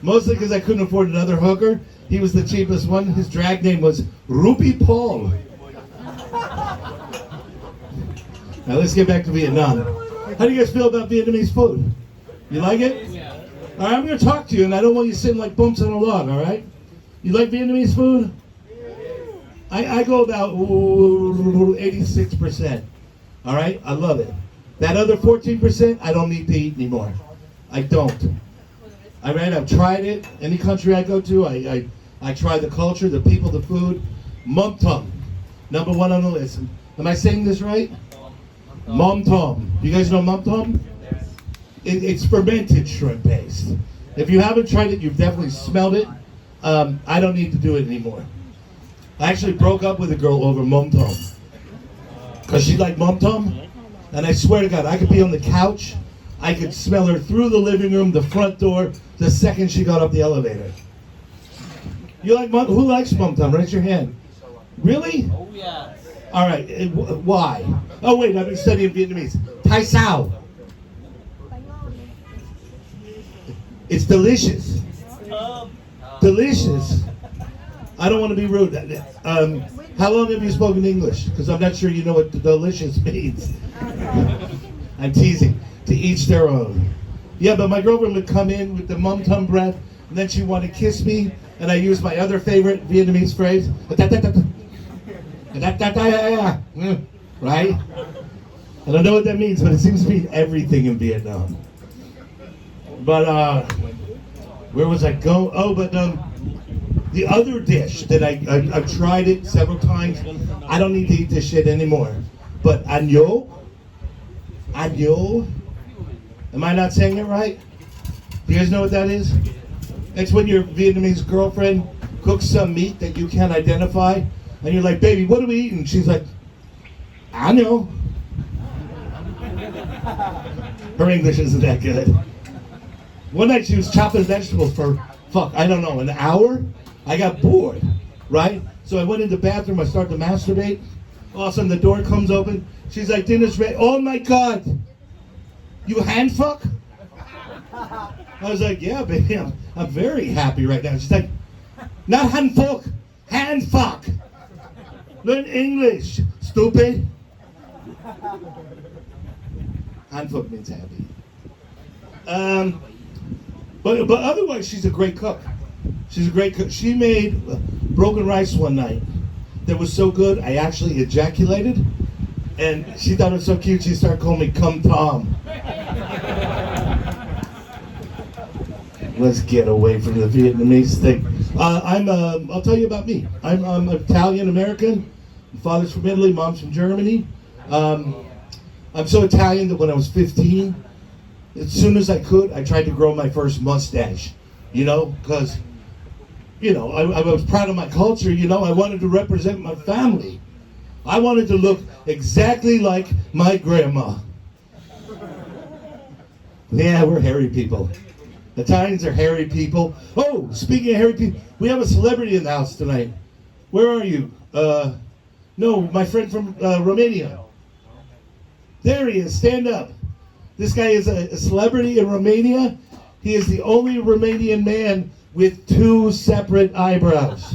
mostly because I couldn't afford another hooker. He was the cheapest one. His drag name was Ruby Paul. Now let's get back to Vietnam. How do you guys feel about Vietnamese food? You like it? All right, I'm going to talk to you, and I don't want you sitting like bumps on a log, all right? You like Vietnamese food? I go about 86%, all right? I love it. That other 14%, I don't need to eat anymore. I don't. I mean, I've tried it. Any country I go to, I try the culture, the people, the food. Mum Tum, number one on the list. Am I saying this right? Mum Tum. You guys know Mum Tum? It's fermented shrimp paste. If you haven't tried it, you've definitely smelled it. I don't need to do it anymore. I actually broke up with a girl over mom tom. Because she liked mom tom. And I swear to God, I could be on the couch. I could smell her through the living room, the front door, the second she got up the elevator. You like mom? Who likes mom tom? Raise your hand. Really? Oh, yeah. All right. Why? Oh, wait. I've been studying Vietnamese. Thai sao. It's delicious. Delicious. I don't want to be rude. How long have you spoken English? Because I'm not sure you know what delicious means. I'm teasing. To each their own. Yeah, but my girlfriend would come in with the mum tum breath, and then she'd want to kiss me, and I use my other favorite Vietnamese phrase, right? I don't know what that means, but it seems to mean everything in Vietnam. But where was I going? Oh, but the other dish that I've tried it several times. I don't need to eat this shit anymore. But agneau. Am I not saying it right? Do you guys know what that is? It's when your Vietnamese girlfriend cooks some meat that you can't identify, and you're like, baby, what are we eating? She's like, I know. Her English isn't that good. One night she was chopping vegetables for, I don't know, an hour? I got bored, right? So I went in the bathroom, I started to masturbate. All of a sudden the door comes open. She's like, dinner's ready. Oh my God. You hand fuck? I was like, yeah, baby, I'm very happy right now. She's like, not hand fuck, hand fuck. Learn English, stupid. Hand fuck means happy. But otherwise, she's a great cook. She's a great cook. She made broken rice one night that was so good, I actually ejaculated. And she thought it was so cute, she started calling me Cum Tom. Let's get away from the Vietnamese thing. I'll tell you about me. I'm Italian American. My father's from Italy, mom's from Germany. I'm so Italian that when I was 15, as soon as I could, I tried to grow my first mustache. Because, I was proud of my culture, I wanted to represent my family. I wanted to look exactly like my grandma. Yeah, we're hairy people. Italians are hairy people. Oh, speaking of hairy people, we have a celebrity in the house tonight. Where are you? No, my friend from Romania. There he is, stand up. This guy is a celebrity in Romania. He is the only Romanian man with 2 separate eyebrows.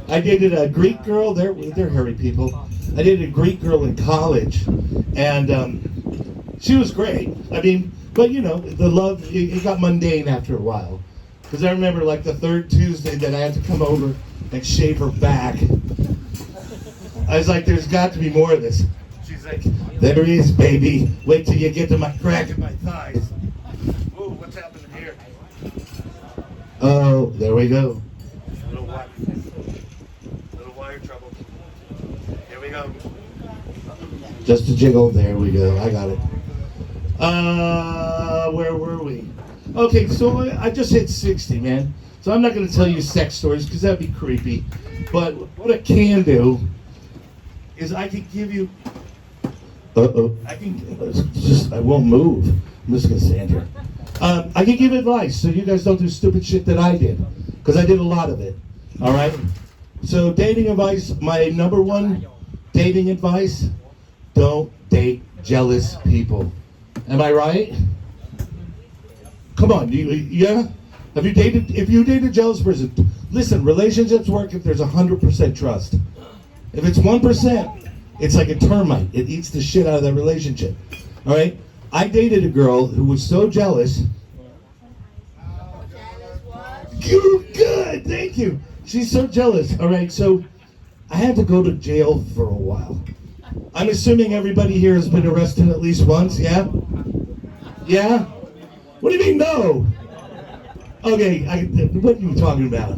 I dated a Greek girl. They're hairy people. I dated a Greek girl in college, and she was great. I mean, but the love, it got mundane after a while. Because I remember like the 3rd Tuesday that I had to come over and shave her back. I was like, there's got to be more of this. She's like, there he is, baby. Wait till you get to my crack in my thighs. Ooh, what's happening here? Oh, there we go. Little wire trouble. Here we go. Just a jiggle. There we go. I got it. Where were we? Okay, so I just hit 60, man. So I'm not going to tell you sex stories because that'd be creepy. But what I can do is I can give you. I won't move. I'm just going to stand here. I can give advice so you guys don't do stupid shit that I did. Because I did a lot of it. All right? So dating advice, my number 1 dating advice, don't date jealous people. Am I right? Come on, yeah? If you date a jealous person, listen, relationships work if there's 100% trust. If it's 1%, it's like a termite. It eats the shit out of that relationship. All right? I dated a girl who was so jealous. Good, thank you. She's so jealous. All right, so I had to go to jail for a while. I'm assuming everybody here has been arrested at least once, yeah? Yeah? What do you mean, no? Okay, what are you talking about?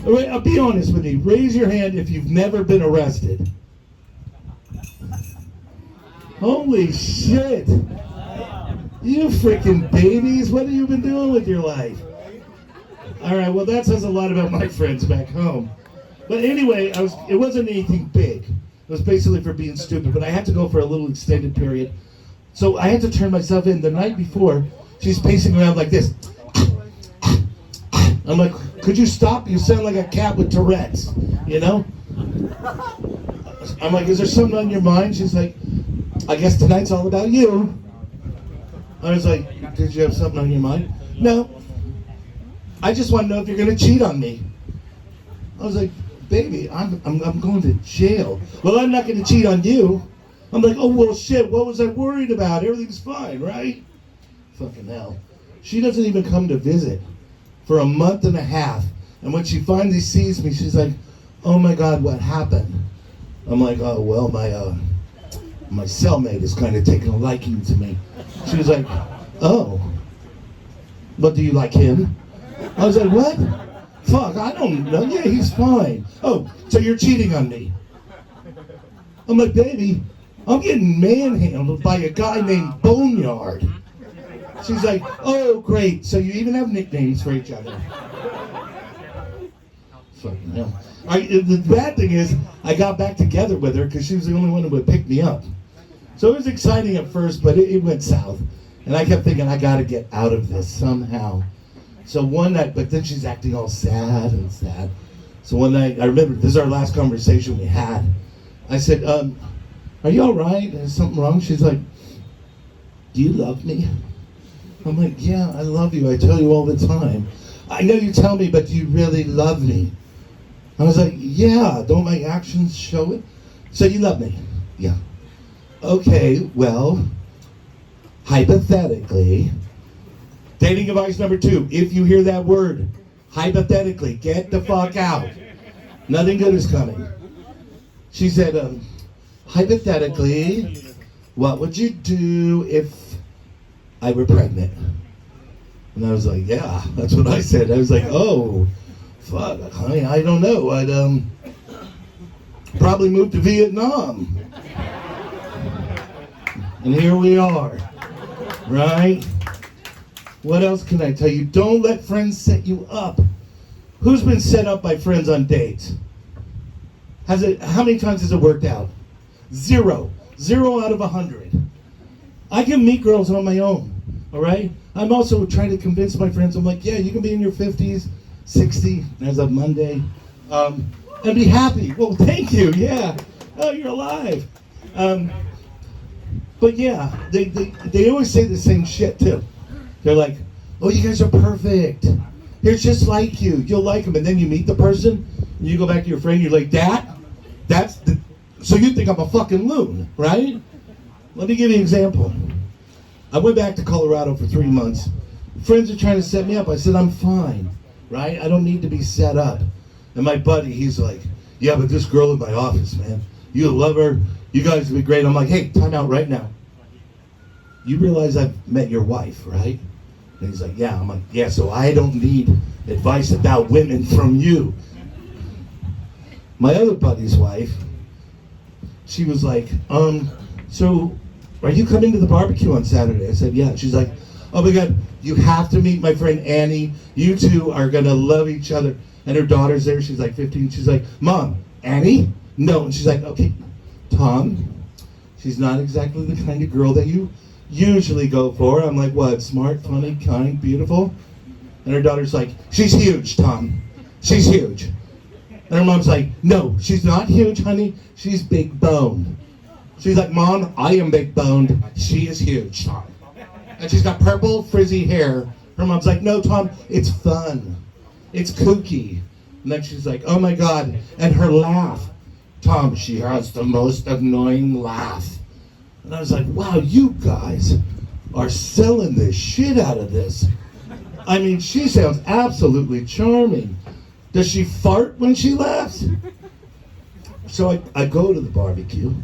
I'll be honest with you. Raise your hand if you've never been arrested. Holy shit. You freaking babies, what have you been doing with your life? All right, well, that says a lot about my friends back home. But anyway, it wasn't anything big. It was basically for being stupid, but I had to go for a little extended period. So I had to turn myself in. The night before, she's pacing around like this. I'm like, could you stop? You sound like a cat with Tourette's, you know? I'm like, is there something on your mind? She's like, I guess tonight's all about you. I was like, did you have something on your mind? No. I just want to know if you're going to cheat on me. I was like, baby, I'm going to jail. Well, I'm not going to cheat on you. I'm like, oh, well, shit, what was I worried about? Everything's fine, right? Fucking hell. She doesn't even come to visit for a month and a half. And when she finally sees me, she's like, oh my God, what happened? I'm like, oh, well, my cellmate is kind of taking a liking to me. She was like, oh, but do you like him? I was like, what? Fuck, I don't know. Yeah, he's fine. Oh, so you're cheating on me. I'm like, baby, I'm getting manhandled by a guy named Boneyard. She's like, oh, great. So you even have nicknames for each other. Fucking hell. The bad thing is, I got back together with her because she was the only one who would pick me up. So it was exciting at first, but it went south. And I kept thinking, I got to get out of this somehow. So one night, but then she's acting all sad and sad. So one night, I remember, this is our last conversation we had. I said, are you all right? Is something wrong? She's like, do you love me? I'm like, yeah, I love you. I tell you all the time. I know you tell me, but do you really love me? I was like, yeah, don't my actions show it? So you love me? Yeah. Okay, well, hypothetically, dating advice number 2, if you hear that word, hypothetically, get the fuck out. Nothing good is coming. She said, hypothetically, what would you do if I were pregnant? And I was like, yeah, that's what I said. I was like, oh, fuck, I don't know. I'd probably move to Vietnam. And here we are, right? What else can I tell you? Don't let friends set you up. Who's been set up by friends on dates? How many times has it worked out? 0. 0 out of 100. I can meet girls on my own, all right? I'm also trying to convince my friends, I'm like, yeah, you can be in your 50s, 60, as of Monday, and be happy. Well, thank you, yeah. Oh, you're alive. But yeah, they always say the same shit too. They're like, oh, you guys are perfect. They're just like you. You'll like them. And then you meet the person, and you go back to your friend, you're like, so you think I'm a fucking loon, right? Let me give you an example. I went back to Colorado for 3 months. Friends are trying to set me up. I said, I'm fine, right? I don't need to be set up. And my buddy, he's like, yeah, but this girl in my office, man, you'll love her. You guys will be great. I'm like, hey, time out right now. You realize I've met your wife, right? And he's like, yeah. I'm like, yeah, so I don't need advice about women from you. My other buddy's wife, she was like, so are you coming to the barbecue on Saturday? I said, yeah. She's like, oh my God, you have to meet my friend Annie. You two are gonna love each other. And her daughter's there, she's like 15. She's like, Mom, Annie? No. And she's like, okay, Tom, she's not exactly the kind of girl that you usually go for. I'm like, what, smart, funny, kind, beautiful? And her daughter's like, she's huge, Tom. She's huge. And her mom's like, no, she's not huge, honey. She's big boned. She's like, Mom, I am big boned. She is huge, Tom. And she's got purple, frizzy hair. Her mom's like, no, Tom, it's fun. It's kooky. And then she's like, oh my God. And her laugh. Tom, she has the most annoying laugh. And I was like, wow, you guys are selling the shit out of this. I mean, she sounds absolutely charming. Does she fart when she laughs? So I go to the barbecue.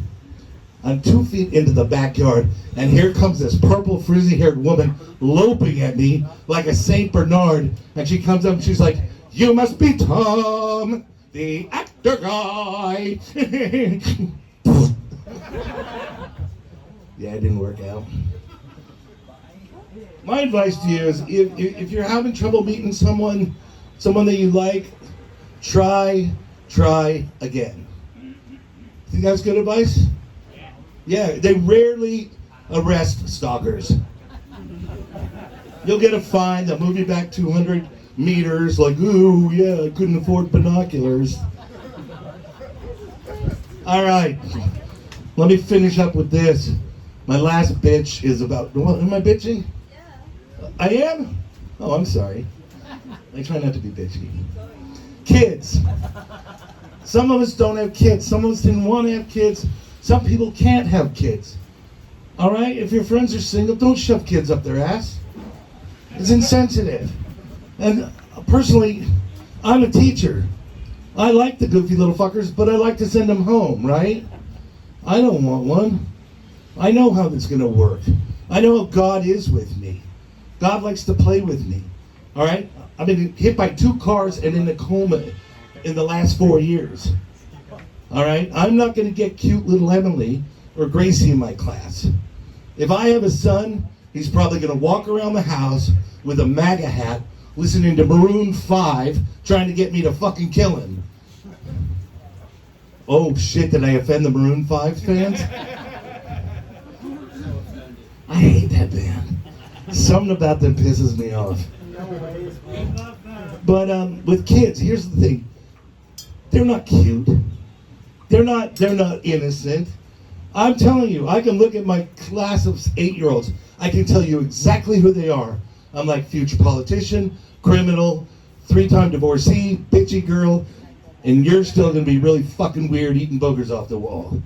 I'm 2 feet into the backyard, and here comes this purple, frizzy-haired woman loping at me like a Saint Bernard. And she comes up and she's like, you must be Tom, the actor guy. Yeah, it didn't work out. My advice to you is if you're having trouble meeting someone that you like, try again. Think that's good advice? Yeah, they rarely arrest stalkers. You'll get a fine, they'll move you back 200 meters, like, ooh, yeah, I couldn't afford binoculars. All right, let me finish up with this. My last bitch is about, what, am I bitching? Yeah. I am? Oh, I'm sorry. I try not to be bitchy. Kids. Some of us don't have kids. Some of us didn't want to have kids. Some people can't have kids. All right? If your friends are single, don't shove kids up their ass. It's insensitive. And personally, I'm a teacher. I like the goofy little fuckers, but I like to send them home, right? I don't want one. I know how this is going to work. I know God is with me. God likes to play with me. All right? I've been hit by 2 cars and in a coma in the last 4 years. All right? I'm not going to get cute little Emily or Gracie in my class. If I have a son, he's probably going to walk around the house with a MAGA hat, listening to Maroon 5, trying to get me to fucking kill him. Oh shit, did I offend the Maroon 5 fans? I hate that band. Something about them pisses me off. But with kids, here's the thing. They're not cute. They're not innocent. I'm telling you, I can look at my class of 8-year-olds. I can tell you exactly who they are. I'm like future politician, criminal, 3-time divorcee, bitchy girl, and you're still gonna be really fucking weird eating boogers off the wall.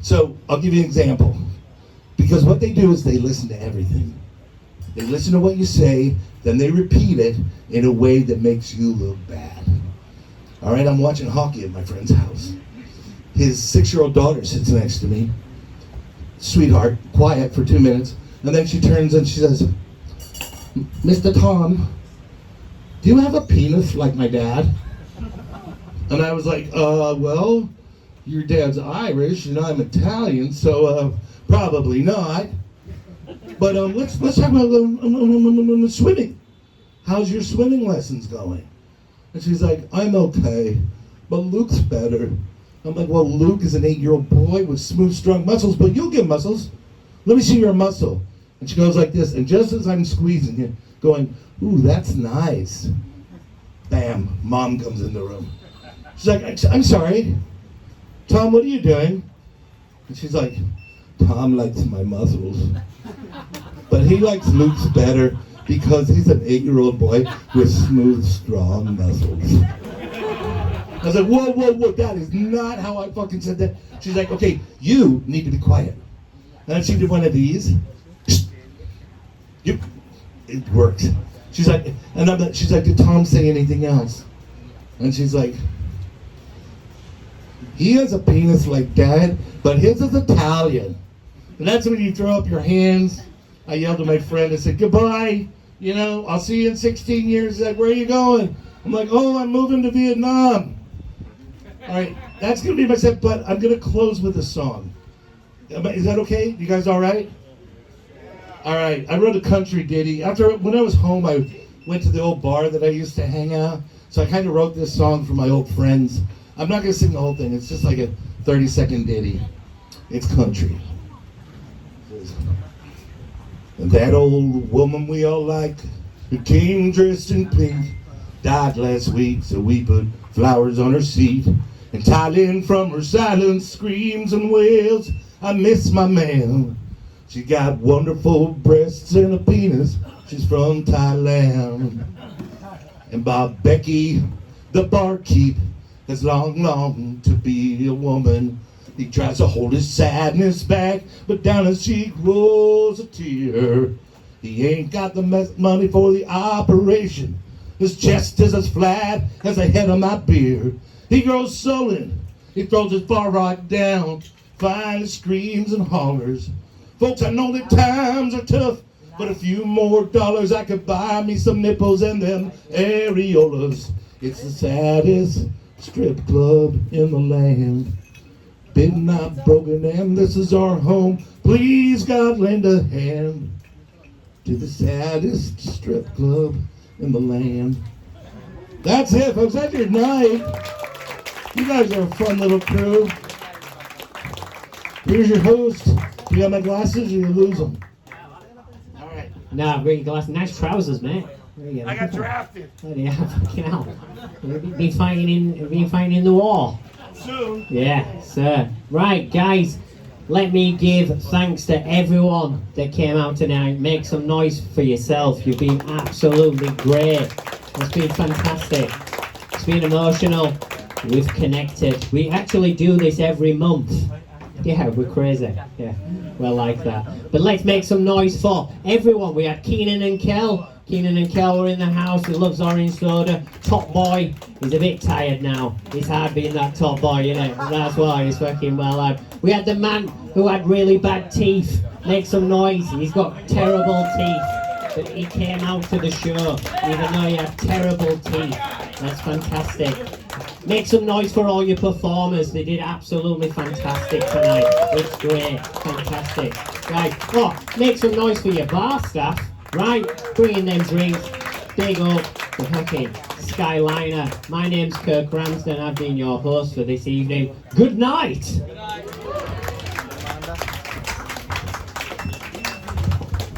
So I'll give you an example. Because what they do is they listen to everything. They listen to what you say, then they repeat it in a way that makes you look bad. All right, I'm watching hockey at my friend's house. His 6-year-old daughter sits next to me. Sweetheart, quiet for 2 minutes. And then she turns and she says, Mr. Tom, do you have a penis like my dad? And I was like, well, your dad's Irish and I'm Italian, so probably not. But let's talk about swimming. How's your swimming lessons going? And she's like, I'm okay, but Luke's better. I'm like, well, Luke is an 8-year-old boy with smooth, strong muscles, but you'll get muscles. Let me see your muscle. And she goes like this, and just as I'm squeezing it, going, ooh, that's nice. Bam, Mom comes in the room. She's like, I'm sorry, Tom, what are you doing? And she's like, Tom likes my muscles. But he likes Luke's better because he's an 8-year-old boy with smooth, strong muscles. I was like, whoa, that is not how I fucking said that. She's like, okay, you need to be quiet. And she did one of these. It worked. She's like, she's like, did Tom say anything else? And she's like, he has a penis like Dad, but his is Italian. And that's when you throw up your hands. I yelled at my friend and said, goodbye. You know, I'll see you in 16 years. He's like, where are you going? I'm like, oh, I'm moving to Vietnam. All right, that's going to be my set, but I'm going to close with a song. Is that okay? You guys all right? All right, I wrote a country ditty. When I was home, I went to the old bar that I used to hang out. So I kind of wrote this song for my old friends. I'm not going to sing the whole thing. It's just like a 30-second ditty. It's country. And that old woman we all like, who came dressed in pink, died last week, so we put flowers on her seat. And Thailand from her silent screams and wails, I miss my man. She got wonderful breasts and a penis, she's from Thailand. And Bob Becky, the barkeep, has long longed to be a woman. He tries to hold his sadness back, but down his cheek rolls a tear. He ain't got the money for the operation. His chest is as flat as the head of my beard. He grows sullen, he throws his bar rock down, finally screams and hollers. Folks, I know that times are tough, but a few more dollars I could buy me some nipples and them areolas. It's the saddest strip club in the land. Been not broken and this is our home. Please God lend a hand. to the saddest strip club in the land. That's it, folks. That's your night. You guys are a fun little crew. Here's your host. You got my glasses or you lose them? All right. No, I've got your glasses. Nice trousers, mate. I got drafted. Bloody hell, fucking hell. You've been fighting in the war. Soon. Yeah, sir. Right, guys, let me give thanks to everyone that came out tonight. Make some noise for yourself. You've been absolutely great. It's been fantastic. It's been emotional. We've connected. We actually do this every month. Yeah, we're crazy. Yeah, we're like that. But let's make some noise for everyone. We had Keenan and Kel. Keenan and Kel were in the house. He loves orange soda. Top boy, he's a bit tired now. It's hard being that top boy, innit? That's why he's fucking well out. We had the man who had really bad teeth. Make some noise. He's got terrible teeth. But he came out to the show, even though he had terrible teeth. That's fantastic. Make some noise for all your performers. They did absolutely fantastic tonight. It's great. Fantastic. Right. Oh, make some noise for your bar staff. Right. Bring in them drinks. Big up the fucking Skyliner. My name's Kirk Ramsden. I've been your host for this evening. Good night.